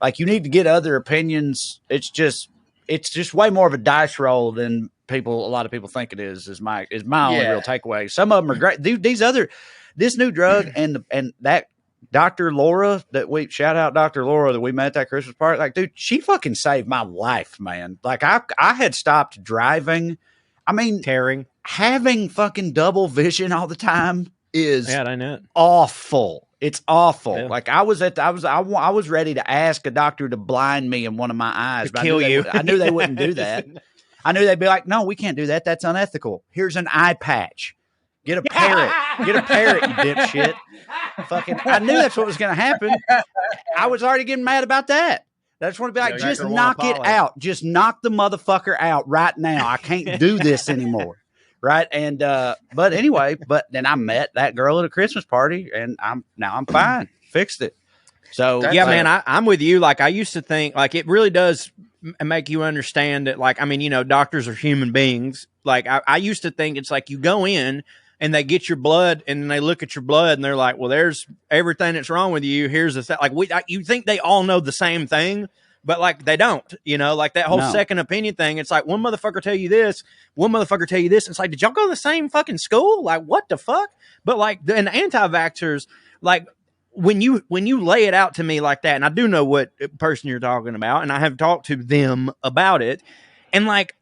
like you need to get other opinions. It's just way more of a dice roll than a lot of people think it is my only real takeaway. Some of them are great. Dude, this new drug and that Dr. Laura shout out Dr. Laura that we met at that Christmas party. Like, dude, she fucking saved my life, man. Like I had stopped driving. I mean, having fucking double vision all the time is awful. It's awful. Yeah. Like I was ready to ask a doctor to blind me in one of my eyes. To kill you. I knew they wouldn't do that. I knew they'd be like, no, we can't do that. That's unethical. Here's an eye patch. Get a parrot. Get a parrot, you dipshit. Fucking, I knew that's what was going to happen. I was already getting mad about that. I just want to be like, just knock it out. Just knock the motherfucker out right now. I can't do this anymore. Right. And, but anyway, then I met that girl at a Christmas party and I'm fine. Fixed it. So, man, I'm with you. Like I used to think like it really does make you understand that, like, I mean, you know, doctors are human beings. Like I used to think it's like you go in and they get your blood and then they look at your blood and they're like, well, there's everything that's wrong with you. Here's the like you think they all know the same thing, but like they don't, you know, like that whole second opinion thing. It's like one motherfucker tell you this, one motherfucker tell you this. It's like, did y'all go to the same fucking school? Like, what the fuck? But like the anti-vaxxers, like when you lay it out to me like that, and I do know what person you're talking about, and I have talked to them about it, and like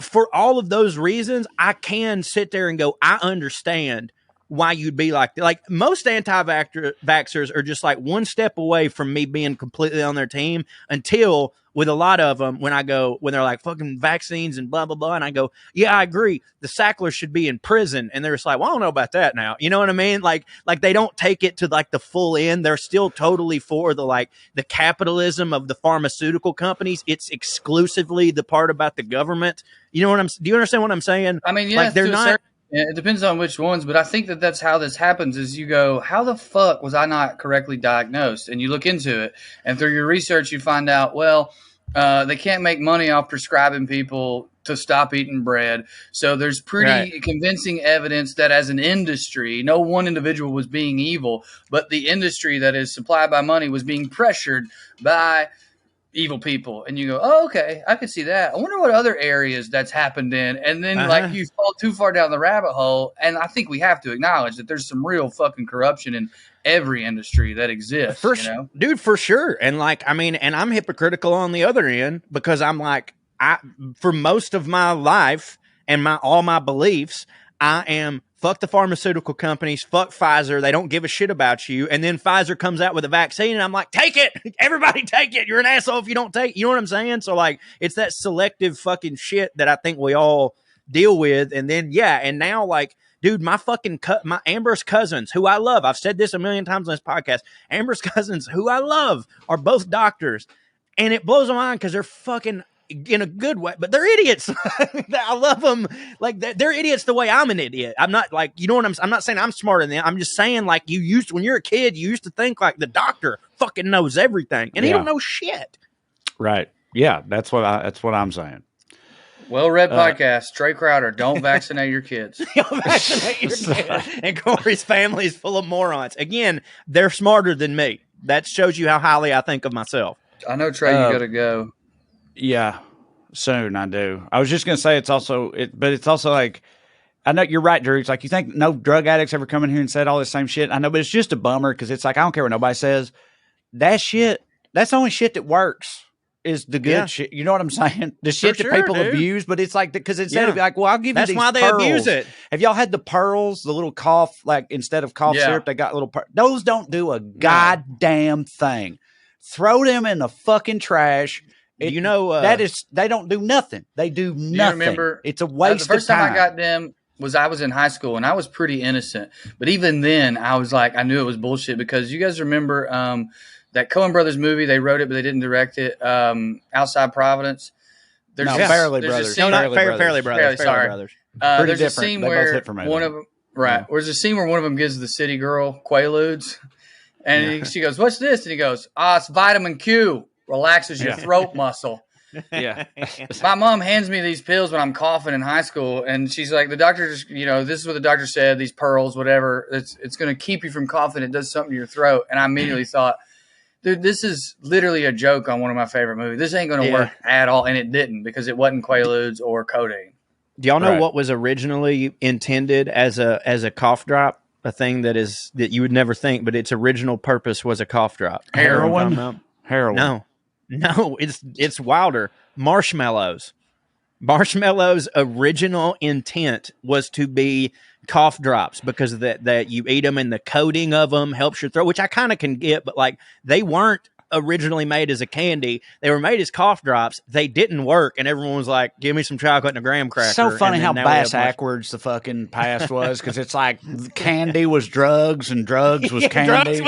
for all of those reasons, I can sit there and go, I understand why you'd be like that. Like most anti-vaxxers are just like one step away from me being completely on their team until with a lot of them, when they're like fucking vaccines and blah, blah, blah. And I go, yeah, I agree. The Sacklers should be in prison. And they're just like, well, I don't know about that now. You know what I mean? Like they don't take it to like the full end. They're still totally for the capitalism of the pharmaceutical companies. It's exclusively the part about the government. You know do you understand what I'm saying? I mean, yeah, like they're not. It depends on which ones, but I think that's how this happens is you go, how the fuck was I not correctly diagnosed? And you look into it, and through your research, you find out, well, they can't make money off prescribing people to stop eating bread. So there's pretty convincing evidence that as an industry, no one individual was being evil, but the industry that is supplied by money was being pressured by evil people. And you go, oh, okay, I can see that. I wonder what other areas that's happened in. And then like you fall too far down the rabbit hole. And I think we have to acknowledge that there's some real fucking corruption in every industry that exists. Dude, for sure. And like, I mean, and I'm hypocritical on the other end because I'm like, for most of my life and all my beliefs, I am fuck the pharmaceutical companies, fuck Pfizer. They don't give a shit about you. And then Pfizer comes out with a vaccine and I'm like, take it. Everybody take it. You're an asshole if you don't take it. You know what I'm saying? So like, it's that selective fucking shit that I think we all deal with. And then, and now like, dude, my Amber's cousins, who I love, I've said this a million times on this podcast, Amber's cousins, who I love, are both doctors. And it blows my mind because they're fucking in a good way, but they're idiots. I love them. Like they're idiots the way I'm an idiot. I'm not like, you know what I'm not saying I'm smarter than them. I'm just saying like when you're a kid, you used to think like the doctor fucking knows everything and he don't know shit. Right. Yeah. That's what I'm saying. WellRED podcast, Trae Crowder, don't vaccinate your kids. Don't vaccinate your kids. And Corey's family is full of morons. Again, they're smarter than me. That shows you how highly I think of myself. I know, Trae, you got to go. Yeah. soon. I do. I was just gonna say but it's also like, I know you're right, Drew. It's like, you think no drug addicts ever come in here and said all this same shit? I know, but it's just a bummer because it's like, I don't care what nobody says. That shit, that's the only shit that works. Is the good shit. You know what I'm saying? The shit that people abuse, but it's like, because instead of like, well, I'll give you these pearls. That's why they abuse it. Have y'all had the pearls, the little cough, like instead of cough syrup, they got little those don't do a goddamn thing. Throw them in the fucking trash. They don't do nothing. They do nothing. You remember, it's a waste of time. The first time I got them I was in high school, and I was pretty innocent. But even then, I was like, I knew it was bullshit, because you guys remember that Coen Brothers movie, they wrote it, but they didn't direct it. Outside Providence. Fairly Brothers. Fairly Brothers. There's a scene where one of them, there's a scene where one of them gives the city girl Quaaludes, and she goes, "What's this?" And he goes, "It's vitamin Q, relaxes your throat muscle." Yeah. My mom hands me these pills when I'm coughing in high school, and she's like, the doctor just, this is what the doctor said, these pearls, whatever, it's going to keep you from coughing. It does something to your throat. And I immediately thought, dude, this is literally a joke on one of my favorite movies. This ain't going to work at all. And it didn't, because it wasn't Quaaludes or codeine. Do y'all know what was originally intended as a cough drop? A thing that you would never think, but its original purpose was a cough drop. Heroin? No, it's wilder. Marshmallows. Marshmallows' original intent was to be cough drops, because that you eat them and the coating of them helps your throat, which I kind of can get, but like, they weren't originally made as a candy. They were made as cough drops. They didn't work, and everyone was like, give me some chocolate and a graham cracker. So funny how backwards the fucking past was, because it's like candy was drugs and drugs was candy.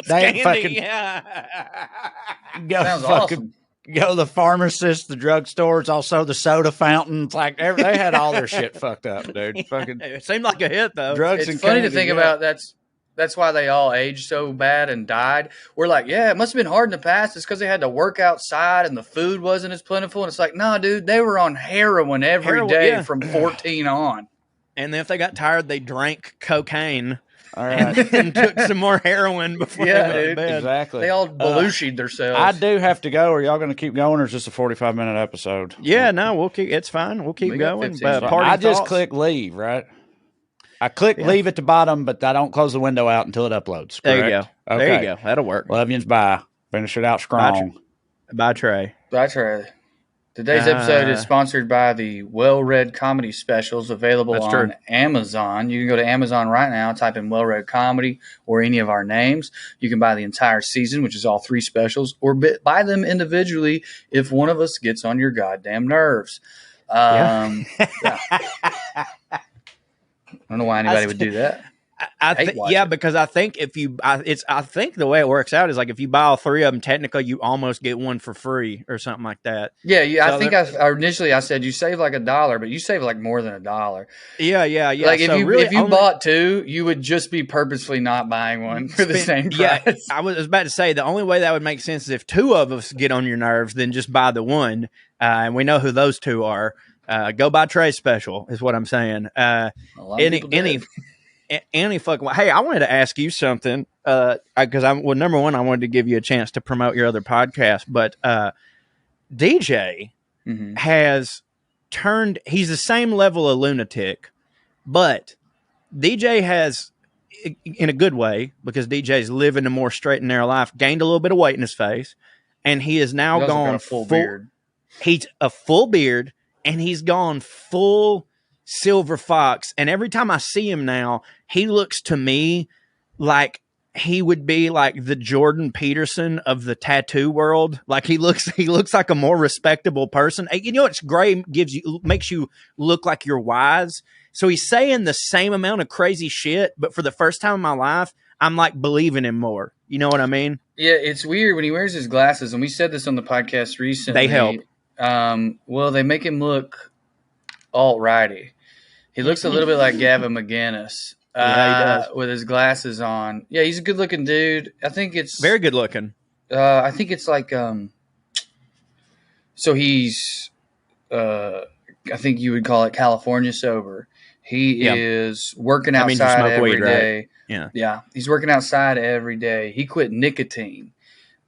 Sounds awesome. Go the pharmacist, the drugstores, also the soda fountains. Like, they had all their shit fucked up, dude. Fucking, it seemed like a hit, though. Drugs it's and funny candy, to think about. That's why they all aged so bad and died. We're like, it must have been hard in the past. It's because they had to work outside and the food wasn't as plentiful. And it's like, nah, dude, they were on heroin every day from 14 on. And then if they got tired, they drank cocaine. All right. and took some more heroin before they went to bed. Exactly. They all Belushi'd themselves. I do have to go. Are y'all going to keep going, or is this a 45-minute episode? Yeah, no, we'll keep. It's fine. We'll keep going. Just click leave, right? I click leave at the bottom, but I don't close the window out until it uploads. Correct? There you go. Okay. There you go. That'll work. Love yous. Bye. Finish it out strong. Bye, Trae. Bye, Trae. Today's episode is sponsored by the WellRED comedy specials, available on Amazon. You can go to Amazon right now, type in WellRED comedy or any of our names. You can buy the entire season, which is all 3 specials, or buy them individually if one of us gets on your goddamn nerves. I don't know why anybody would do that. Because I think I think the way it works out is like, if you buy all 3 of them, technically you almost get one for free or something like that. Yeah. So I think initially I said you save like $1, but you save like more than $1. Yeah. Like if you bought 2, you would just be purposely not buying one for the same price. Yeah, I was about to say the only way that would make sense is if 2 of us get on your nerves, then just buy the one, and we know who those 2 are. Go buy Trae's special is what I'm saying. Any fucking way. Hey, I wanted to ask you something, because number one, I wanted to give you a chance to promote your other podcast, but DJ has turned, he's the same level of lunatic, but DJ has, in a good way, because DJ's living a more straight and narrow life, gained a little bit of weight in his face, and he is now gone full beard. He's a full beard, and he's gone full silver fox, and every time I see him now, he looks to me like he would be like the Jordan Peterson of the tattoo world. Like he looks like a more respectable person. You know, it's gray makes you look like you're wise. So he's saying the same amount of crazy shit, but for the first time in my life, I'm like believing him more. You know what I mean? Yeah, it's weird when he wears his glasses, and we said this on the podcast recently. They help. Well, they make him look alt-righty. He looks a little bit like Gavin McInnes. Yeah, he does. With his glasses on. Yeah, he's a good-looking dude. I think it's very good-looking. I think it's like so he's I think you would call it California sober. He is working outside every day. Right? Yeah, he's working outside every day. He quit nicotine.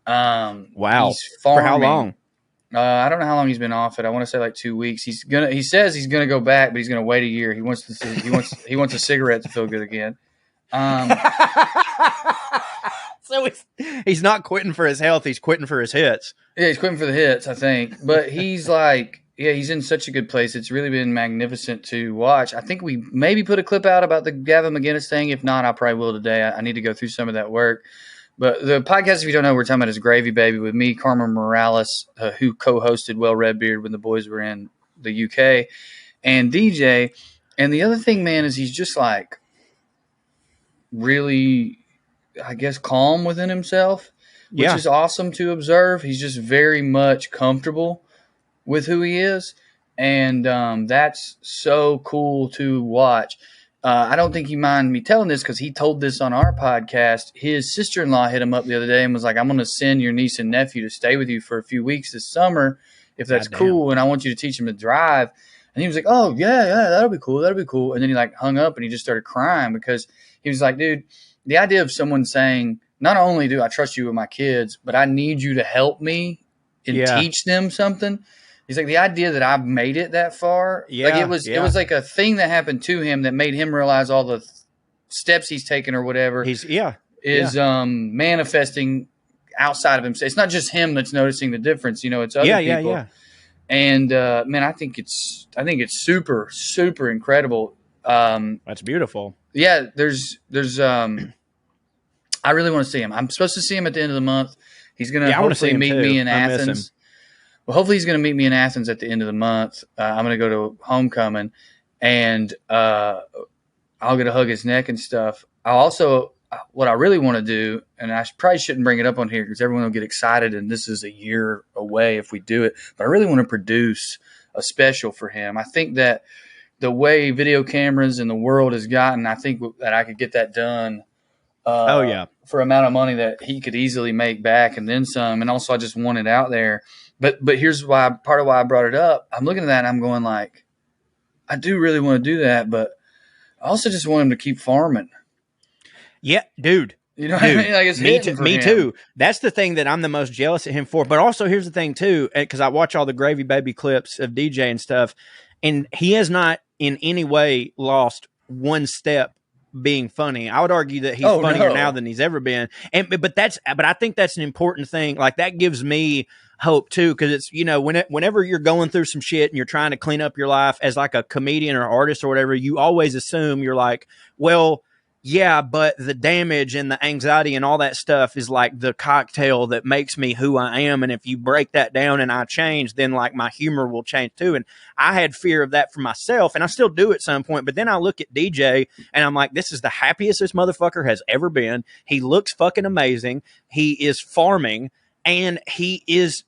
Wow. He's farming. For how long? I don't know how long he's been off it. I want to say like 2 weeks. He says he's gonna go back, but he's gonna wait a year. He wants a cigarette to feel good again. So he's not quitting for his health. He's quitting for his hits. Yeah, he's quitting for the hits, I think. But he's like, yeah, he's in such a good place. It's really been magnificent to watch. I think we maybe put a clip out about the Gavin McInnes thing. If not, I probably will today. I need to go through some of that work. But the podcast, if you don't know, we're talking about is Gravy Baby with me, Carmen Morales, who co-hosted WellRED Beard when the boys were in the UK, and DJ. And the other thing, man, is he's just like really, I guess, calm within himself, which is awesome to observe. He's just very much comfortable with who he is, and that's so cool to watch. I don't think he minded me telling this because he told this on our podcast. His sister-in-law hit him up the other day and was like, I'm going to send your niece and nephew to stay with you for a few weeks this summer, if that's cool, and I want you to teach them to drive. And he was like, oh, yeah, that'll be cool. And then he like hung up and he just started crying because he was like, dude, the idea of someone saying, not only do I trust you with my kids, but I need you to help me and teach them something. He's like, the idea that I've made it that far, like it was like a thing that happened to him that made him realize all the steps he's taken or whatever is manifesting outside of himself. It's not just him that's noticing the difference, it's other people. Yeah. And man, I think it's super, super incredible. That's beautiful. Yeah, there's I really want to see him. I'm supposed to see him at the end of the month. He's going to hopefully meet me in Athens. Well, hopefully he's going to meet me in Athens at the end of the month. I'm going to go to homecoming, and I'll get to hug his neck and stuff. What I really want to do, and I probably shouldn't bring it up on here because everyone will get excited, and this is a year away if we do it, but I really want to produce a special for him. I think that the way video cameras in the world has gotten, I think that I could get that done for an amount of money that he could easily make back and then some. And also I just want it out there. But here's part of why I brought it up. I'm looking at that and I'm going like, I do really want to do that, but I also just want him to keep farming. Yeah, dude. You know what I mean? Like it's me too. That's the thing that I'm the most jealous of him for. But also here's the thing too, because I watch all the Gravy Baby clips of DJ and stuff, and he has not in any way lost one step being funny. I would argue that he's funnier now than he's ever been. But I think that's an important thing. Like that gives me hope too, because it's whenever you're going through some shit and you're trying to clean up your life as like a comedian or artist or whatever, you always assume you're like, well, yeah, but the damage and the anxiety and all that stuff is like the cocktail that makes me who I am. And if you break that down and I change, then like my humor will change too. And I had fear of that for myself, and I still do at some point. But then I look at DJ and I'm like, this is the happiest this motherfucker has ever been. He looks fucking amazing. He is farming, and he is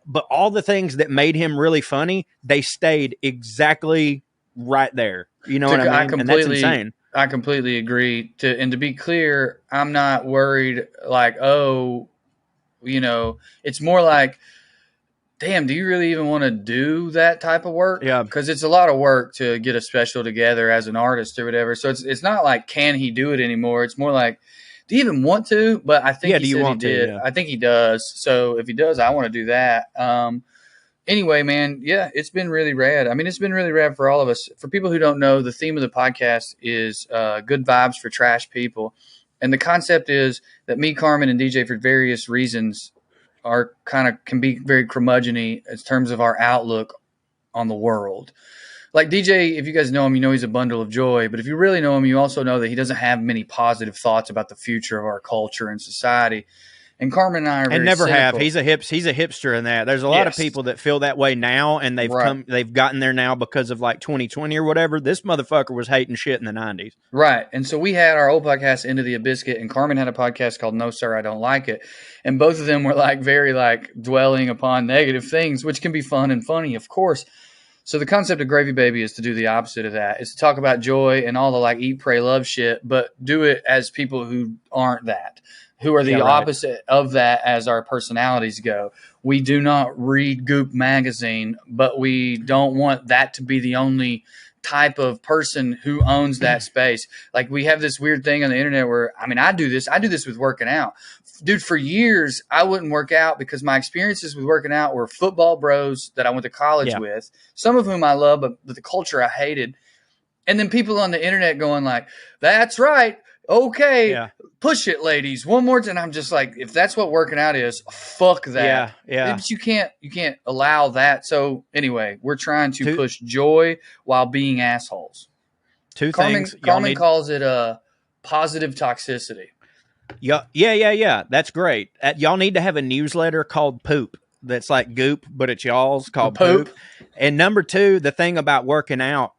but all the things that made him really funny, they stayed exactly right there. You know what I mean? And that's insane. I completely agree. And to be clear, I'm not worried like, it's more like, damn, do you really even want to do that type of work? Yeah. Because it's a lot of work to get a special together as an artist or whatever. So it's not like, can he do it anymore? It's more like, do you even want to? But I think he said he did. Yeah. I think he does. So if he does, I want to do that. Anyway, man, yeah, it's been really rad. I mean, it's been really rad for all of us. For people who don't know, the theme of the podcast is good vibes for trash people. And the concept is that me, Carmen, and DJ, for various reasons, can be very curmudgeon-y in terms of our outlook on the world. Like DJ, if you guys know him, you know he's a bundle of joy. But if you really know him, you also know that he doesn't have many positive thoughts about the future of our culture and society. And Carmen and I are very never cynical. have. He's a hipster in that. There's a lot of people that feel that way now, and they've gotten there now because of like 2020 or whatever. This motherfucker was hating shit in the 90s. Right. And so we had our old podcast, Into the Biscuit, and Carmen had a podcast called No Sir, I Don't Like It. And both of them were like very like dwelling upon negative things, which can be fun and funny, of course. So the concept of Gravy Baby is to do the opposite of that. It's to talk about joy and all the like eat, pray, love shit, but do it as people who aren't that. Who are the opposite of that as our personalities go. We do not read Goop magazine, but we don't want that to be the only type of person who owns that space. Like we have this weird thing on the internet where, I mean, I do this with working out. dude, for years, I wouldn't work out because my experiences with working out were football bros that I went to college with, some of whom I love, but the culture I hated. And then people on the internet going like, that's right. Okay. Push it, ladies. One more time. I'm just like, if that's what working out is, fuck that. But you can't allow that. So anyway, we're trying to push joy while being assholes. Carmen calls it a positive toxicity. Yeah. That's great. Y'all need to have a newsletter called Poop. That's like Goop, but it's y'all's called Poop. And number 2, the thing about working out,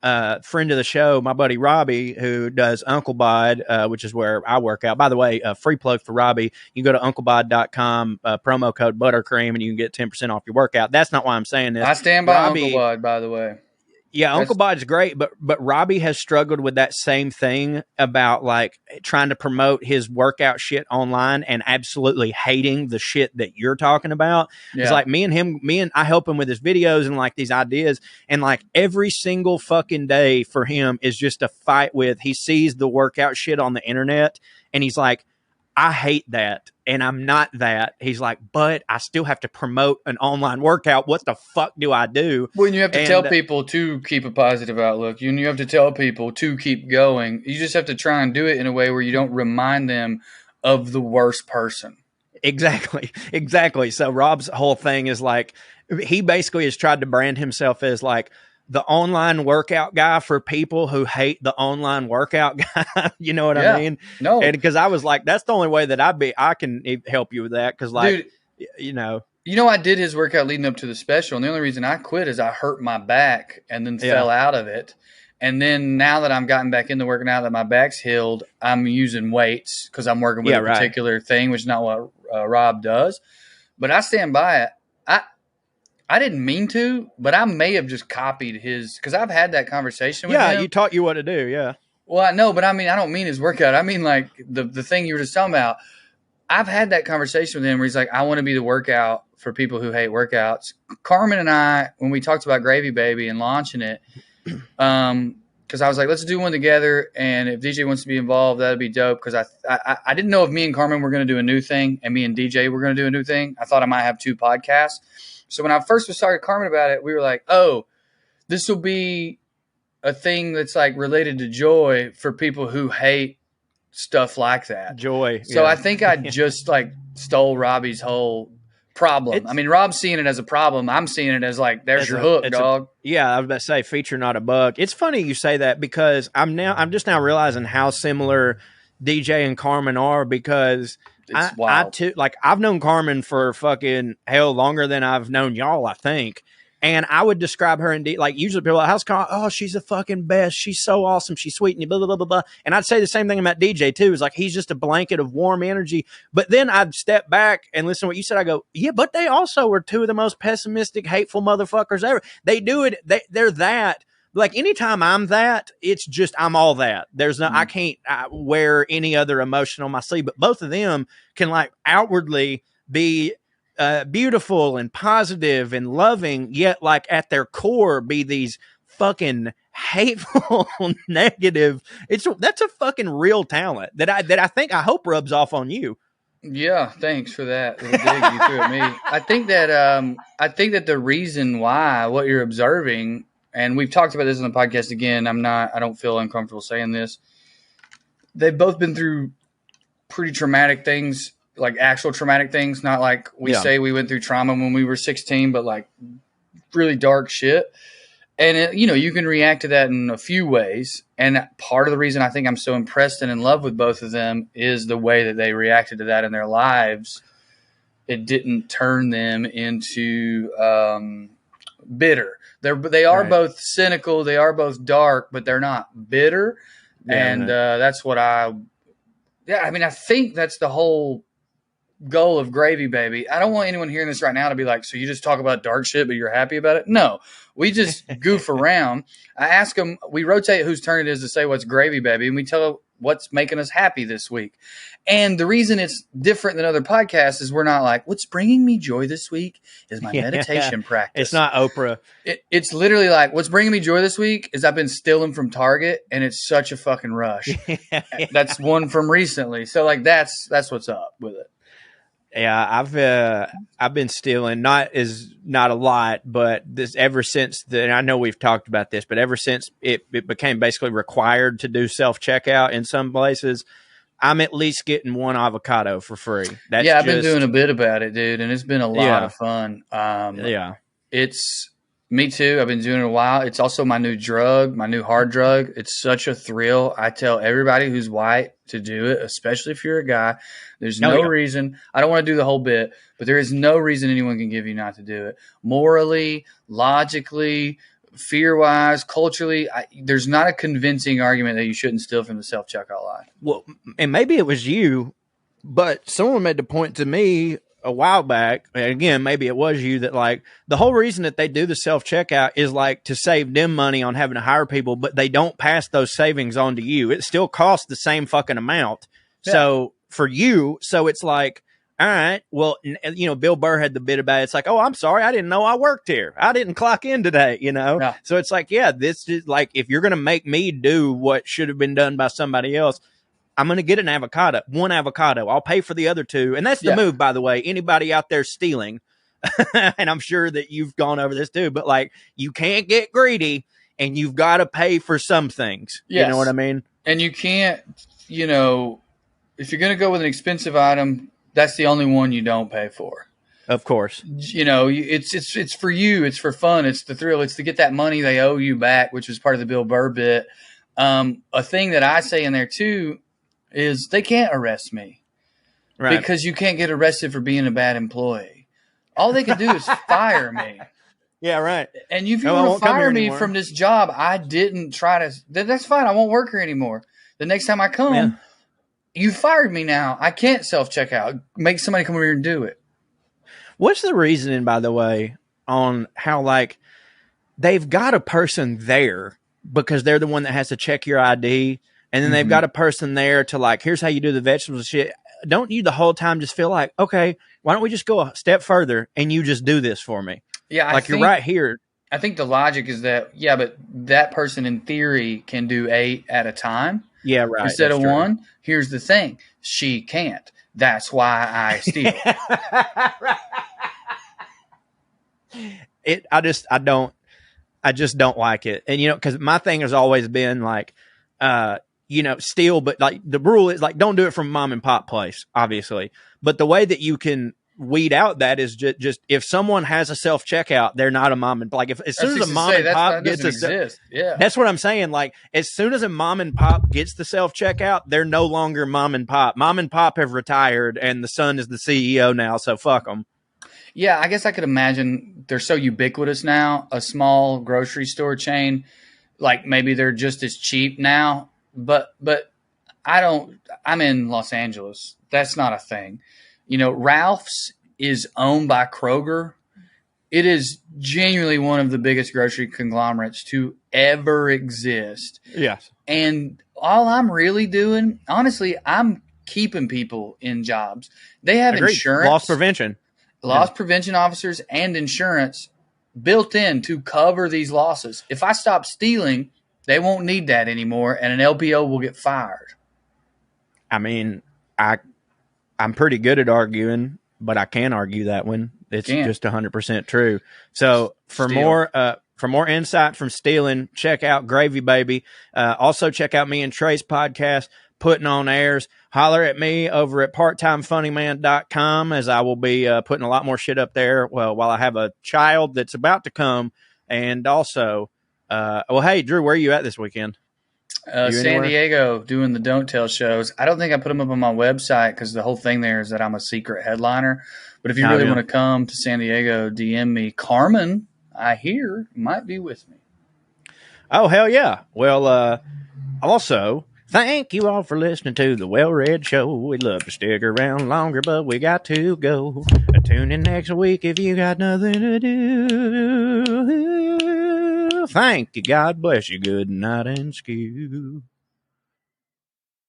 friend of the show, my buddy Robbie, who does Uncle Bod, which is where I work out. By the way, free plug for Robbie. You can go to UncleBod.com, promo code buttercream, and you can get 10% off your workout. That's not why I'm saying this. I stand by Robbie, Uncle Bod, by the way. Yeah, Uncle Bod's great, but Robbie has struggled with that same thing about like trying to promote his workout shit online and absolutely hating the shit that you're talking about. Yeah. It's like me and I help him with his videos and like these ideas, and like every single fucking day for him is just a fight with, he sees the workout shit on the internet and he's like, I hate that. And I'm not that. He's like, but I still have to promote an online workout. What the fuck do I do? When you have to tell people to keep a positive outlook, you have to tell people to keep going. You just have to try and do it in a way where you don't remind them of the worst person. Exactly. So Rob's whole thing is like, he basically has tried to brand himself as like the online workout guy for people who hate the online workout guy. You know what I mean? No. And because I was like, that's the only way that I can help you with that. Cause like, dude, I did his workout leading up to the special. And the only reason I quit is I hurt my back and then fell out of it. And then now that I've gotten back into working out, that my back's healed, I'm using weights because I'm working with a particular thing, which is not what Rob does. But I stand by it. I didn't mean to, but I may have just copied his, because I've had that conversation with him. Yeah, you taught you what to do, yeah. Well, I know, but I mean, I don't mean his workout. I mean, like, the thing you were just talking about. I've had that conversation with him where he's like, I want to be the workout for people who hate workouts. Carmen and I, when we talked about Gravy Baby and launching it, because I was like, let's do one together, and if DJ wants to be involved, that'd be dope, because I didn't know if me and Carmen were going to do a new thing and me and DJ were going to do a new thing. I thought I might have 2 podcasts. So when I first was talking to Carmen about it, we were like, oh, this will be a thing that's like related to joy for people who hate stuff like that. Joy. So I think I just like stole Robbie's whole problem. I mean, Rob's seeing it as a problem. I'm seeing it as like, there's your hook, dog. I was about to say feature, not a bug. It's funny you say that because I'm just now realizing how similar DJ and Carmen are, because I too, like, I've known Carmen for fucking hell longer than I've known y'all, I think. And I would describe her indeed, like, usually people are like, how's Carmen? Oh, she's the fucking best. She's so awesome. She's sweet and blah, blah, blah, blah, blah. And I'd say the same thing about DJ too. It's like, he's just a blanket of warm energy. But then I'd step back and listen to what you said. I go, yeah, but they also are 2 of the most pessimistic, hateful motherfuckers ever. They do it. They're that. Like, anytime I'm that, it's just, I'm all that. There's no, I can't wear any other emotion on my sleeve, but both of them can like outwardly be beautiful and positive and loving, yet like at their core be these fucking hateful, negative. That's a fucking real talent that I hope rubs off on you. Yeah, thanks for that little dig you threw at me. I think that the reason why what you're observing, and we've talked about this on the podcast again, I don't feel uncomfortable saying this. They've both been through pretty traumatic things, like actual traumatic things, not like we say we went through trauma when we were 16, but like really dark shit. And, you can react to that in a few ways. And part of the reason I think I'm so impressed and in love with both of them is the way that they reacted to that in their lives. It didn't turn them into bitter. They are both cynical. They are both dark, but they're not bitter. Yeah, and that's what I think that's the whole goal of Gravy Baby. I don't want anyone hearing this right now to be like, so you just talk about dark shit, but you're happy about it? No, we just goof around. I ask them, we rotate whose turn it is to say what's Gravy Baby, and we tell what's making us happy this week. And the reason it's different than other podcasts is we're not like, what's bringing me joy this week is my meditation practice. It's not Oprah. It's literally like, what's bringing me joy this week is I've been stealing from Target, and it's such a fucking rush. That's one from recently. So like that's what's up with it. Yeah, I've been stealing, not a lot, but this ever since and I know we've talked about this, but ever since it became basically required to do self checkout in some places, I'm at least getting one avocado for free. I've been doing a bit about it, dude, and it's been a lot of fun. It's me too. I've been doing it a while. It's also my new drug, my new hard drug. It's such a thrill. I tell everybody who's white to do it, especially if you're a guy. There's no reason. I don't want to do the whole bit, but there is no reason anyone can give you not to do it. Morally, logically, fear-wise, culturally, there's not a convincing argument that you shouldn't steal from the self-checkout line. Well, and maybe it was you, but someone made the point to me a while back, and again, maybe it was you, that like the whole reason that they do the self-checkout is like to save them money on having to hire people, but they don't pass those savings on to you. It still costs the same fucking amount. Yeah. So for you, so it's like, all right, well, you know, Bill Burr had the bit about it. It's like, oh, I'm sorry, I didn't know I worked here. I didn't clock in today, you know? Yeah. So it's like, yeah, this is like, if you're going to make me do what should have been done by somebody else, I'm going to get one avocado. I'll pay for the other two. And that's the move, by the way. Anybody out there stealing, and I'm sure that you've gone over this too, but like, you can't get greedy and you've got to pay for some things. Yes. You know what I mean? And you can't, you know, if you're going to go with an expensive item, that's the only one you don't pay for. Of course. You know, it's for you. It's for fun. It's the thrill. It's to get that money they owe you back, which was part of the Bill Burr bit. A thing that I say in there too is they can't arrest me, right? Because you can't get arrested for being a bad employee. All they can do is fire me. Yeah, right. And if you want to fire me from this job, I didn't try to. That's fine. I won't work here anymore. The next time I come, you fired me now. I can't self-check out. Make somebody come over here and do it. What's the reasoning, by the way, on how like they've got a person there because they're the one that has to check your ID? And then they've got a person there to like, here's how you do the vegetables and shit. Don't you the whole time just feel like, okay, why don't we just go a step further and you just do this for me? Yeah. Like you're right here. I think the logic is that, but that person in theory can do 8 at a time. Yeah, right. Instead of 1. Here's the thing. She can't. That's why I steal. I just don't like it. And, you know, because my thing has always been like, you know, steal, but like the rule is like, don't do it from mom and pop place, obviously. But the way that you can weed out that is just if someone has a self checkout, they're not a mom and like as soon as a mom and pop gets that's what I'm saying. Like as soon as a mom and pop gets the self checkout, they're no longer mom and pop. Mom and pop have retired, and the son is the CEO now. So fuck them. Yeah, I guess I could imagine they're so ubiquitous now. A small grocery store chain, like maybe they're just as cheap now. But I'm in Los Angeles. That's not a thing. You know, Ralph's is owned by Kroger. It is genuinely one of the biggest grocery conglomerates to ever exist. Yes. And all I'm really doing, honestly, I'm keeping people in jobs. They have insurance. Loss prevention. Loss prevention officers and insurance built in to cover these losses. If I stop stealing, they won't need that anymore, and an LPO will get fired. I mean, I'm pretty good at arguing, but I can't argue that one. It's just 100% true. So for more insight from stealing, check out Gravy Baby. Also check out me and Trae's podcast, Puttin On Airs. Holler at me over at parttimefunnyman.com, as I will be putting a lot more shit up there. Well, while I have a child that's about to come, and also. Hey, Drew, where are you at this weekend? San Diego, doing the Don't Tell shows. I don't think I put them up on my website because the whole thing there is that I'm a secret headliner. But if you really want to come to San Diego, DM me. Carmen, I hear, might be with me. Oh, hell yeah. Well, also, thank you all for listening to the WellRED Show. We'd love to stick around longer, but we got to go. Tune in next week if you got nothing to do. Thank you. God bless you. Good night and skew.